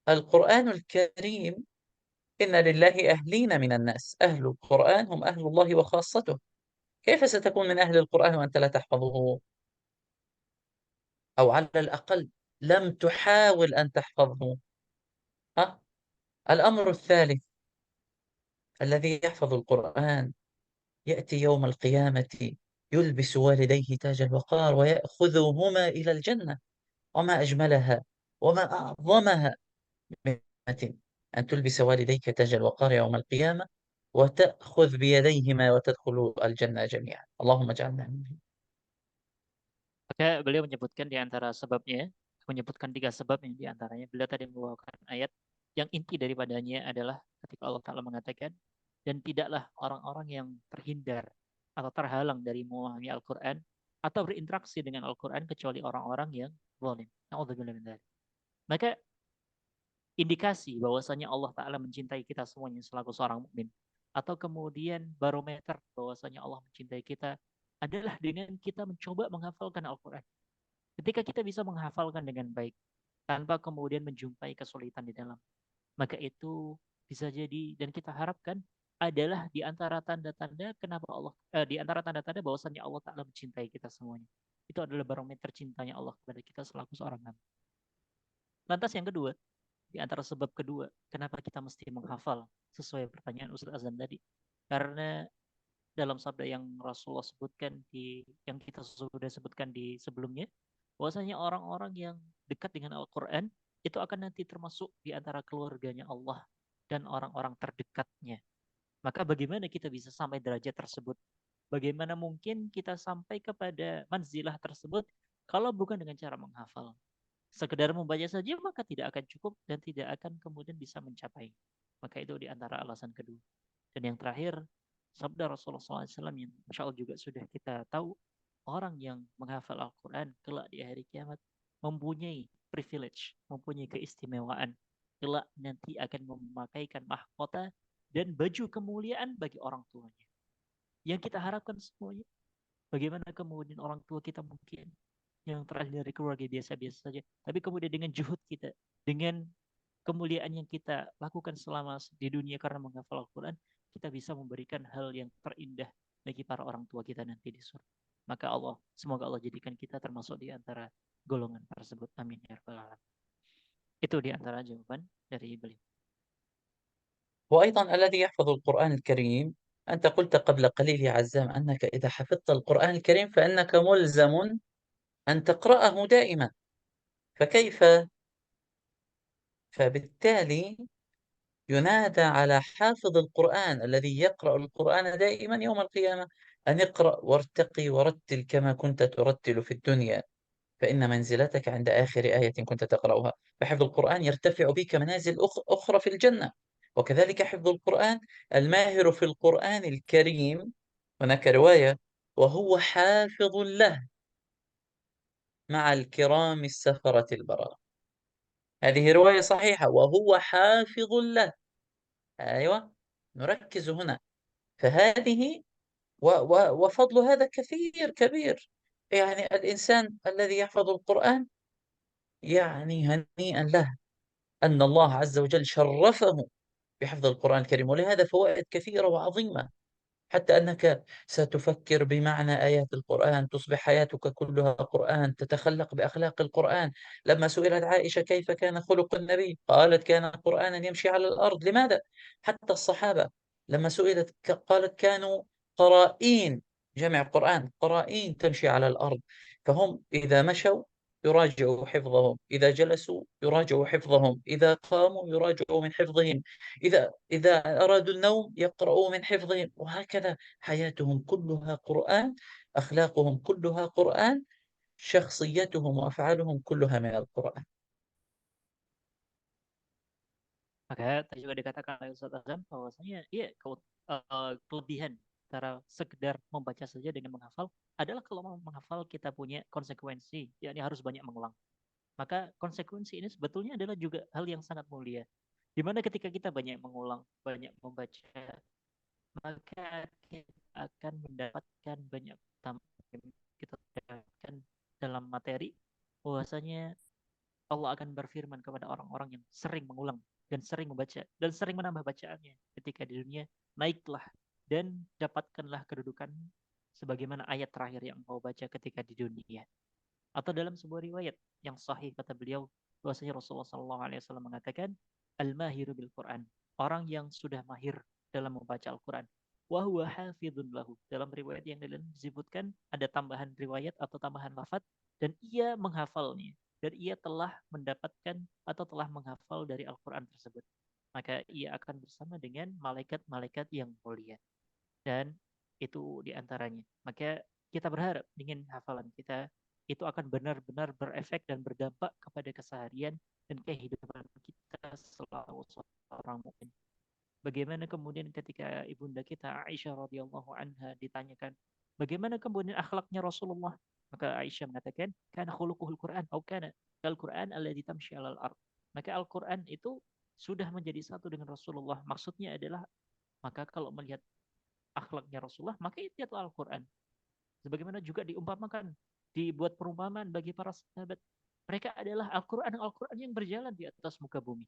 القرآن الكريم إن لله أهلين من الناس، أهل القرآن هم أهل الله وخاصته. كيف ستكون من أهل القرآن وأنت لا تحفظه، أو على الأقل لم تحاول أن تحفظه؟ ها؟ الأمر الثالث، الذي يحفظ القرآن يأتي يوم القيامة يلبس والديه تاج الوقار ويأخذهما إلى الجنة. وما أجملها وما أعظمها من نعمة أن تلبس والديك تاج الوقار يوم القيامة وتأخذ بيديهما وتدخل الجنة جميعا. اللهم اجعلنا منهم. Maka beliau menyebutkan di antara sebabnya, menyebutkan 3 sebab yang di antaranya beliau tadi membawakan ayat yang inti daripadanya adalah ketika Allah Ta'ala mengatakan, dan tidaklah orang-orang yang terhindar atau terhalang dari memahami Al-Quran atau berinteraksi dengan Al-Quran kecuali orang-orang yang zalim. Na'udzubillah min dzalik. Maka indikasi bahwasanya Allah Ta'ala mencintai kita semuanya selaku seorang mukmin, atau kemudian barometer bahwasanya Allah mencintai kita adalah dengan kita mencoba menghafalkan Al-Quran. Ketika kita bisa menghafalkan dengan baik tanpa kemudian menjumpai kesulitan di dalam, maka itu bisa jadi dan kita harapkan adalah di antara tanda-tanda kenapa di antara tanda-tanda bahwasanya Allah Ta'ala mencintai kita semuanya. Itu adalah barometer cintanya Allah kepada kita selaku seorang hamba. Lantas yang kedua, di antara sebab kedua, kenapa kita mesti menghafal sesuai pertanyaan Ustaz Azan tadi? Karena dalam sabda yang Rasulullah sebutkan yang kita sudah sebutkan di sebelumnya, bahwasanya orang-orang yang dekat dengan Al-Quran itu akan nanti termasuk di antara keluarganya Allah dan orang-orang terdekatnya. Maka bagaimana kita bisa sampai derajat tersebut? Bagaimana mungkin kita sampai kepada manzilah tersebut kalau bukan dengan cara menghafal? Sekedar membaca saja maka tidak akan cukup dan tidak akan kemudian bisa mencapai. Maka itu di antara alasan kedua. Dan yang terakhir, sabda Rasulullah SAW yang insya Allah juga sudah kita tahu, orang yang menghafal Al-Quran kelak di hari kiamat mempunyai privilege, mempunyai keistimewaan. Kelak nanti akan memakaikan mahkota dan baju kemuliaan bagi orang tuanya. Yang kita harapkan semuanya, bagaimana kemudian orang tua kita mungkin yang terakhir dari keluarga biasa-biasa saja, tapi kemudian dengan juhud kita, dengan kemuliaan yang kita lakukan selama di dunia karena menghafal Al-Quran, kita bisa memberikan hal yang terindah bagi para orang tua kita nanti di surga. Maka semoga Allah jadikan kita termasuk di antara golongan tersebut. Amin ya rabbal alamin. Itu di antara jawaban dari beliau. وأيضا الذي يحفظ القرآن الكريم، أنت قلت قبل قليل يا عزام أنك إذا حفظت القرآن الكريم فإنك ملزم أن تقرأه دائما. فكيف؟ فبالتالي ينادى على حافظ القرآن الذي يقرأ القرآن دائما يوم القيامة أن اقرأ وارتقي ورتل كما كنت ترتل في الدنيا، فإن منزلتك عند آخر آية كنت تقرأها. فحفظ القرآن يرتفع بك منازل أخرى في الجنة. وكذلك حفظ القرآن، الماهر في القرآن الكريم، هناك رواية وهو حافظ له مع الكرام السفرة البررة. هذه رواية صحيحة، وهو حافظ له. أيوة، نركز هنا. فهذه وفضل هذا كثير كبير. يعني الإنسان الذي يحفظ القرآن يعني هنيئا له أن الله عز وجل شرفه بحفظ القرآن الكريم، ولهذا فوائد كثيرة وعظيمة، حتى أنك ستفكر بمعنى آيات القرآن، تصبح حياتك كلها قرآن، تتخلق بأخلاق القرآن. لما سئلت عائشة كيف كان خلق النبي قالت كان قرآنا يمشي على الأرض. لماذا؟ حتى الصحابة لما سئلت قالت كانوا قرائين، جمع قرآن، قرائين تمشي على الأرض. فهم إذا مشوا يراجعوا حفظهم، إذا جلسوا يراجعوا حفظهم، إذا قاموا يراجعوا من حفظهم، إذا أرادوا النوم يقرؤوا من حفظهم، وهكذا حياتهم كلها قرآن، أخلاقهم كلها قرآن، شخصيتهم وأفعالهم كلها من القرآن. Maka tadi juga dikatakan oleh Ustaz Azam bahwasanya kelebihan antara sekedar membaca saja dengan menghafal adalah kalau mau menghafal kita punya konsekuensi, yakni harus banyak mengulang. Maka konsekuensi ini sebetulnya adalah juga hal yang sangat mulia. Di mana ketika kita banyak mengulang, banyak membaca, maka kita akan mendapatkan banyak kita dapatkan dalam materi bahwasanya Allah akan berfirman kepada orang-orang yang sering mengulang dan sering membaca dan sering menambah bacaannya ketika di dunia, naiklah dan dapatkanlah kedudukan sebagaimana ayat terakhir yang engkau baca ketika di dunia. Atau dalam sebuah riwayat yang sahih kata beliau bahwasanya Rasulullah SAW mengatakan, al-mahiru bil Quran, orang yang sudah mahir dalam membaca Al-Quran, wa huwa hafidhun lahu. Dalam riwayat yang lain disebutkan ada tambahan riwayat atau tambahan lafaz, dan ia menghafalnya, dan ia telah mendapatkan atau telah menghafal dari Al-Quran tersebut, maka ia akan bersama dengan malaikat-malaikat yang mulia. Dan itu diantaranya. Maka kita berharap dengan hafalan kita itu akan benar-benar berefek dan berdampak kepada keseharian dan kehidupan kita selalu seorang mukmin. Bagaimana kemudian ketika ibunda kita Aisyah radhiyallahu anha ditanyakan, bagaimana kemudian akhlaknya Rasulullah? Maka Aisyah mengatakan, kana khuluquhul Quran atau kana kal Quran alladzi tamshi 'alal ard. Maka Al-Quran itu sudah menjadi satu dengan Rasulullah. Maksudnya adalah, maka kalau melihat akhlaknya Rasulullah, maka itu adalah Al-Quran. Sebagaimana juga diumpamakan, dibuat perumpamaan bagi para sahabat. Mereka adalah Al-Quran yang berjalan di atas muka bumi.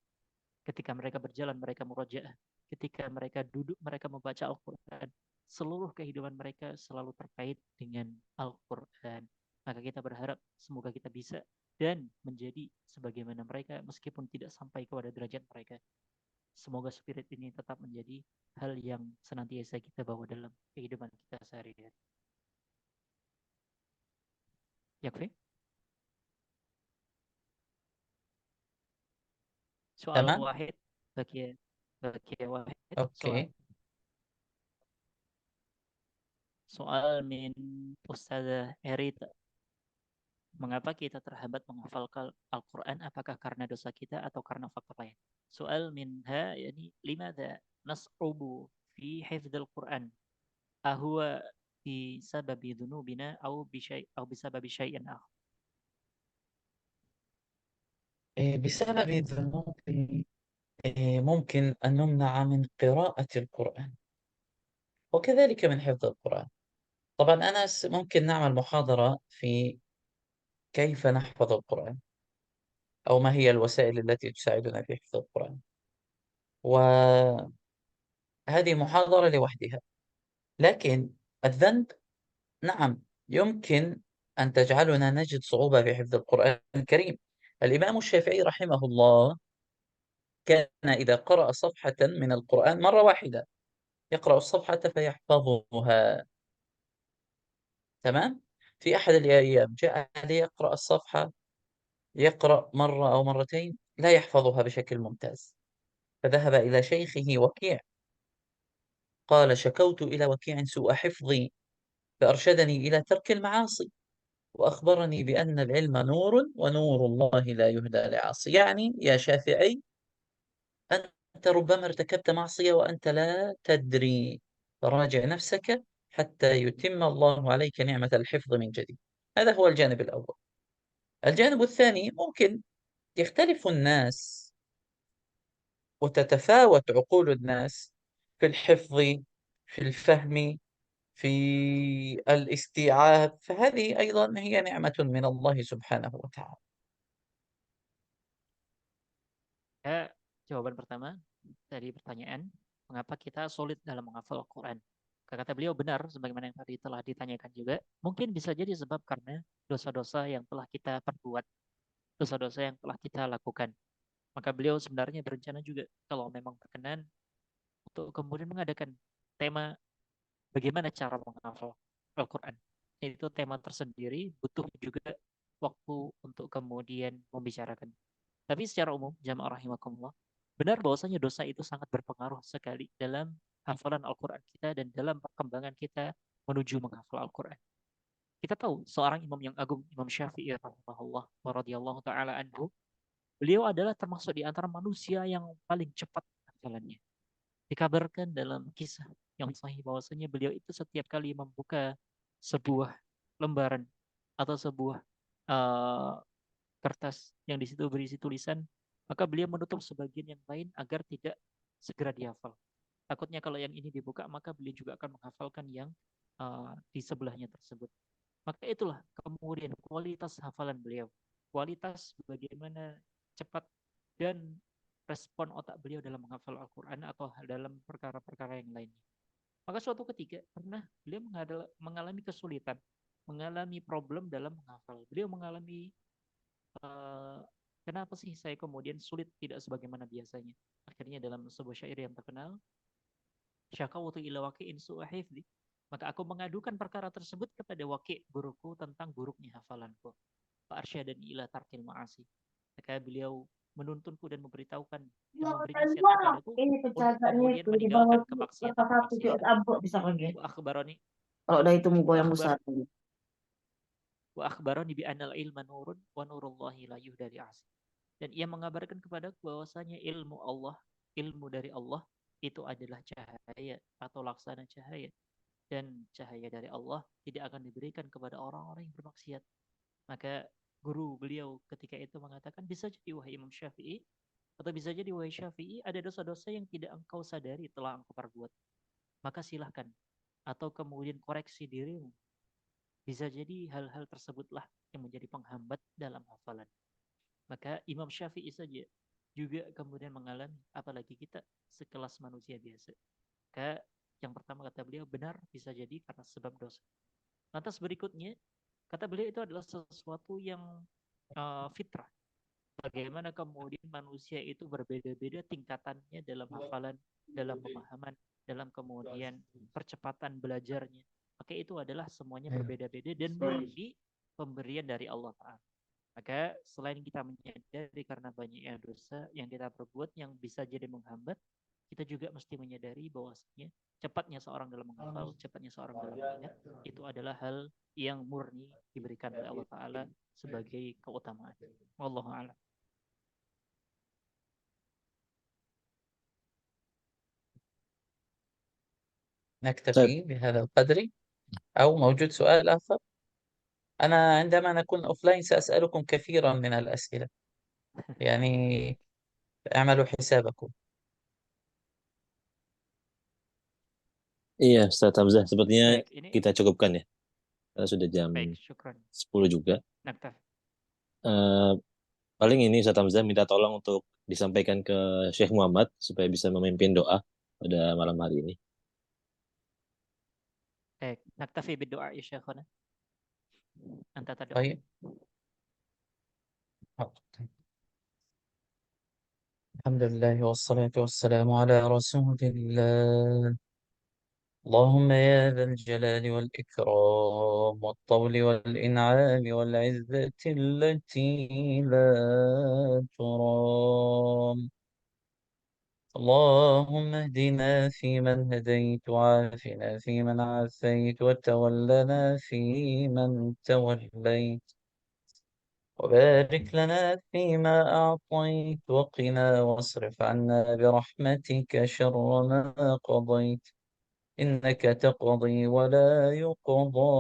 Ketika mereka berjalan, mereka murojaah. Ketika mereka duduk, mereka membaca Al-Quran. Seluruh kehidupan mereka selalu terkait dengan Al-Quran. Maka kita berharap semoga kita bisa dan menjadi sebagaimana mereka meskipun tidak sampai kepada derajat mereka. Semoga spirit ini tetap menjadi hal yang senantiasa kita bawa dalam kehidupan kita sehari-hari. Yakfi? Soal تمام. wahid, bagi wahid, أوكي. soal min Ustazah Erita. Mengapa kita terhambat menghafal Al-Quran? Apakah karena dosa kita atau karena faktor lain? Soal minha, yani limadha nas'ubu fi hifdzil Quran? Ahuwa bi sababi dhunubina au bisababi syai'in akhar? بسبب الذنوب ممكن أن نمنع من قراءة القرآن وكذلك من حفظ القرآن. طبعا أنا ممكن نعمل محاضرة في كيف نحفظ القرآن أو ما هي الوسائل التي تساعدنا في حفظ القرآن، وهذه محاضرة لوحدها. لكن الذنب نعم يمكن أن تجعلنا نجد صعوبة في حفظ القرآن الكريم. الإمام الشافعي رحمه الله كان إذا قرأ صفحة من القرآن مرة واحدة يقرأ الصفحة فيحفظها. تمام؟ في أحد الأيام جاء ليقرأ الصفحة، يقرأ مرة أو مرتين لا يحفظها بشكل ممتاز، فذهب إلى شيخه وكيع قال: شكوت إلى وكيع سوء حفظي فأرشدني إلى ترك المعاصي وأخبرني بأن العلم نور ونور الله لا يهدى لعاصي. يعني يا شافعي أنت ربما ارتكبت معصية وأنت لا تدري، فراجع نفسك حتى يتم الله عليك نعمة الحفظ من جديد. هذا هو الجانب الأول. الجانب الثاني ممكن يختلف الناس وتتفاوت عقول الناس في الحفظ، في الفهم، في الاستيعاب، فهذه أيضا هي نعمة من الله سبحانه وتعالى. Ya, jawaban pertama dari pertanyaan, mengapa kita sulit dalam menghafal Al-Quran? Kata beliau benar, sebagaimana yang tadi telah ditanyakan juga. Mungkin bisa jadi sebab karena dosa-dosa yang telah kita perbuat, dosa-dosa yang telah kita lakukan. Maka beliau sebenarnya berencana juga, kalau memang berkenan, untuk kemudian mengadakan tema bagaimana cara menghafal Al-Quran. Itu tema tersendiri, butuh juga waktu untuk kemudian membicarakan. Tapi secara umum, jamaah rahimakumullah, benar bahwasanya dosa itu sangat berpengaruh sekali dalam hafalan Al-Quran kita dan dalam perkembangan kita menuju menghafal Al-Quran. Kita tahu seorang imam yang agung, Imam Syafi'i rahimahullah wa radhiyallahu taala anhu, beliau adalah termasuk di antara manusia yang paling cepat hafalannya. Dikabarkan dalam kisah yang sahih bahwasanya beliau itu setiap kali membuka sebuah lembaran atau sebuah uh, kertas yang di situ berisi tulisan, maka beliau menutup sebagian yang lain agar tidak segera dihafal. Takutnya kalau yang ini dibuka, maka beliau juga akan menghafalkan yang di sebelahnya tersebut. Maka itulah kemudian kualitas hafalan beliau. kualitas bagaimana cepat dan respon otak beliau dalam menghafal Al-Quran atau dalam perkara-perkara yang lainnya. Maka suatu ketika pernah beliau mengalami kesulitan, mengalami problem dalam menghafal. Beliau mengalami kenapa sih saya kemudian sulit tidak sebagaimana biasanya. Akhirnya dalam sebuah syair yang terkenal, syakawtu ila waqi'in su'a hifdzi, maka aku mengadukan perkara tersebut kepada Waqi' guruku tentang buruknya hafalanku. Fa arsyadani ila tarkil ma'asi. Maka beliau menuntunku dan memberitahukan dan memberi nasihat kepadaku Ini untuk penjaganya kemudian itu di bawah meninggalkan satu kemaksiatan. abok bisa lagi. Wa akhbarani Kalau udah itu mau wa goyang akhbar besar. wa akhbarani bi anal ilma nurun wa nurullahi la yuhdari asi. Dan ia mengabarkan kepadaku bahwasanya ilmu dari Allah itu adalah cahaya atau laksana cahaya, dan cahaya dari Allah tidak akan diberikan kepada orang-orang yang bermaksiat. Maka guru beliau ketika itu mengatakan, bisa jadi wahai Imam Syafi'i, atau bisa jadi wahai Syafi'i, ada dosa-dosa yang tidak engkau sadari telah engkau perbuat. Maka silahkan, atau kemudian koreksi dirimu. Bisa jadi hal-hal tersebutlah yang menjadi penghambat dalam hafalan. Maka Imam Syafi'i saja juga kemudian mengalami, apalagi kita sekelas manusia biasa. Maka yang pertama kata beliau, benar bisa jadi karena sebab dosa. Lantas berikutnya, kata beliau itu adalah sesuatu yang fitrah. Bagaimana kemudian manusia itu berbeda-beda tingkatannya dalam hafalan, dalam pemahaman, dalam kemudian percepatan belajarnya. Maka itu adalah semuanya berbeda-beda dan murni pemberian dari Allah Ta'ala. Maka selain kita menyadari karena banyaknya dosa yang kita perbuat yang bisa jadi menghambat, kita juga mesti menyadari bahwasanya cepatnya seorang dalam menghafal, cepatnya seorang dalam mengingat, itu adalah hal yang murni diberikan oleh Allah Ta'ala sebagai keutamaan. Wallahu a'lam. نكتفي بهذا القدر أو موجود سؤال آخر؟ أنا عندما نكون أوفلاين سأسألكم كثيرا من الأسئلة، يعني اعملوا حسابكم. Iya, Ustaz Hamzah, sepertinya Baik, ini kita cukupkan ya. Karena sudah jam baik, syukran. 10 juga. Naktaf. Eh, paling ini Ustaz Hamzah minta tolong untuk disampaikan ke Syekh Muhammad supaya bisa memimpin doa pada malam hari ini. Baik, naktafi berdoa ya Syekhana. Anta tad'u. طيب. الحمد لله والصلاة والسلام على رسول الله. اللهم يا ذا الجلال والإكرام والطول والإنعام والعزة التي لا ترام، اللهم اهدنا فيمن هديت وعافنا فيمن عافيت وتولنا فيمن توليت، وبارك لنا فيما أعطيت وقنا واصرف عنا برحمتك شر ما قضيت، إنك تقضي ولا يقضى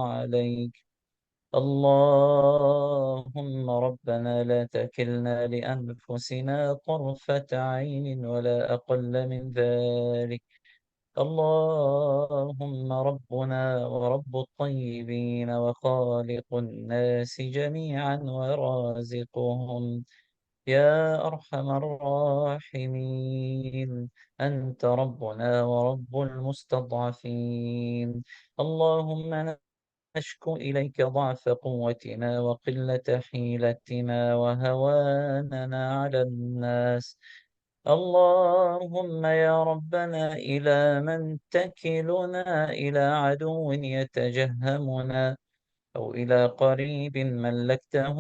عليك. اللهم ربنا لا تكلنا لأنفسنا طرفة عين ولا أقل من ذلك. اللهم ربنا ورب الطيبين وخالق الناس جميعا ورازقهم، يا أرحم الراحمين، أنت ربنا ورب المستضعفين. اللهم نشكو إليك ضعف قوتنا وقلة حيلتنا وهواننا على الناس. اللهم يا ربنا إلى من تكلنا، إلى عدو يتجهمنا أو إلى قريب ملكته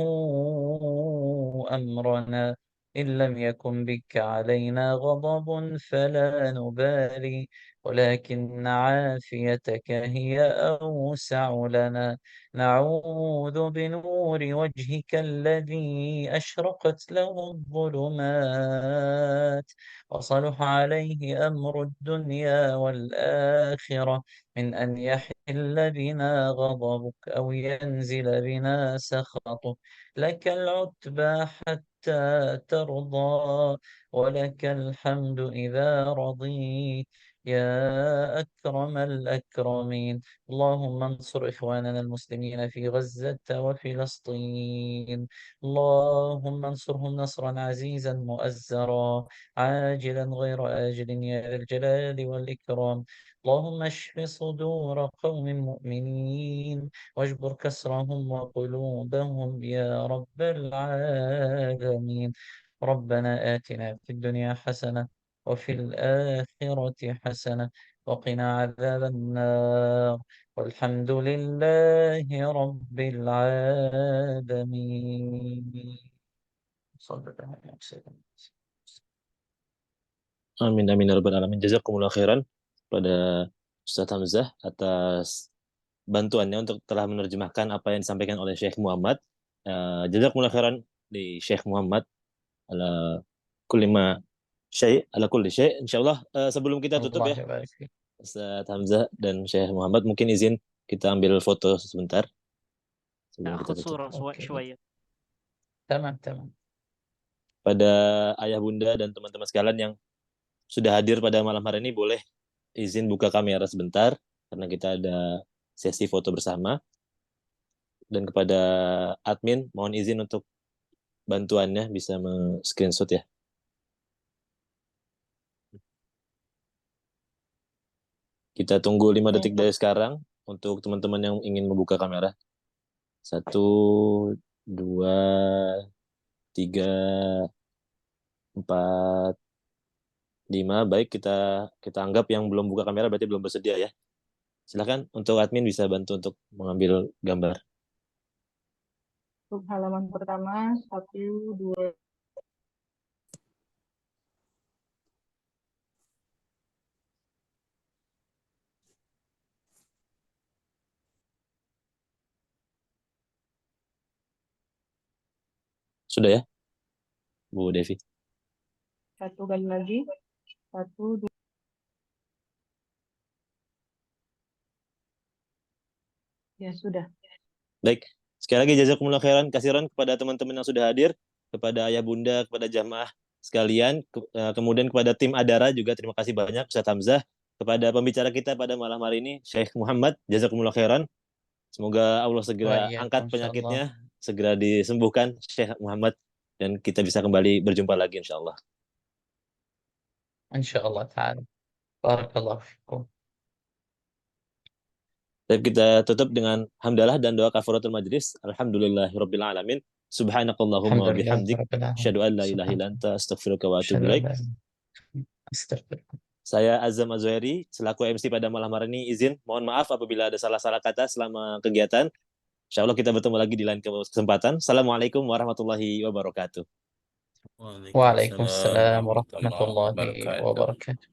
أمرنا، إن لم يكن بك علينا غضب فلا نبالي، ولكن عافيتك هي أوسع لنا. نعوذ بنور وجهك الذي أشرقت له الظلمات وصلح عليه أمر الدنيا والآخرة من أن يحل بنا غضبك أو ينزل بنا سخطك. لك العتبى حتى ترضى، ولك الحمد إذا رضيت، يا أكرم الأكرمين. اللهم انصر إخواننا المسلمين في غزة وفلسطين. اللهم انصرهم نصرا عزيزا مؤزرا عاجلا غير آجل يا ذا الجلال والإكرام. اللهم اشف صدور قوم مؤمنين واجبر كسرهم وقلوبهم يا رب العالمين. ربنا آتنا في الدنيا حسنة وفي الآخرة حسنة وقنا عذاب النار والحمد لله رب العالمين. صلى الله عليه وسلم. Amin amin ya rabbal alamin. Jazakumullah khairan pada Ustaz Hamzah atas bantuannya untuk telah menerjemahkan apa yang disampaikan oleh Syekh Muhammad. Jazakumullah khairan di Syekh Muhammad ala kulli ma syai' ala kulli syai'. Insyaallah sebelum kita tutup الله ya يبارك فيك. Ustaz Hamzah dan Syekh Muhammad, mungkin izin kita ambil foto sebentar sebelum kita ناخذ tutup. صورة أوكي. شوية. تمام تمام. Pada ayah bunda dan teman-teman sekalian yang sudah hadir pada malam hari ini, boleh izin buka kamera sebentar karena kita ada sesi foto bersama. Dan kepada admin mohon izin untuk bantuannya bisa screenshot ya. Kita tunggu 5 detik dari sekarang untuk teman-teman yang ingin membuka kamera. 1, 2, 3, 4, 5. Baik, kita anggap yang belum buka kamera berarti belum bersedia ya. Silakan untuk admin bisa bantu untuk mengambil gambar. Untuk halaman pertama, 1, 2. Sudah ya, Bu Devi? Satu kali lagi. 1, 2. Ya sudah. Baik, sekali lagi jazakumullah khairan kasiran kepada teman-teman yang sudah hadir, kepada ayah bunda, kepada jamaah sekalian, kemudian kepada tim Adara juga terima kasih banyak Ustaz Hamzah, kepada pembicara kita pada malam hari ini Syekh Muhammad, jazakumullah khairan. Semoga Allah segera وإياكم angkat إن شاء الله. penyakitnya, segera disembuhkan Syekh Muhammad dan kita bisa kembali berjumpa lagi insyaallah. إن شاء الله تعالى. بارك الله فيكم. Dan kita tutup dengan hamdalah dan doa kafaratul majlis. Alhamdulillahirabbil alamin. Subhanakallahumma wa الحمد لله bihamdik, رب العالمين. asyhadu an la ilaha illa anta, astaghfiruka wa أشهد atubu أن ilaik. لا إله إلا أنت أستغفرك. Saya Azam Azwairi selaku MC pada malam hari ini izin mohon maaf apabila ada salah-salah kata selama kegiatan. Insyaallah kita bertemu lagi di lain kesempatan. Assalamualaikum warahmatullahi wabarakatuh. وعليكم السلام ورحمة الله وبركاته.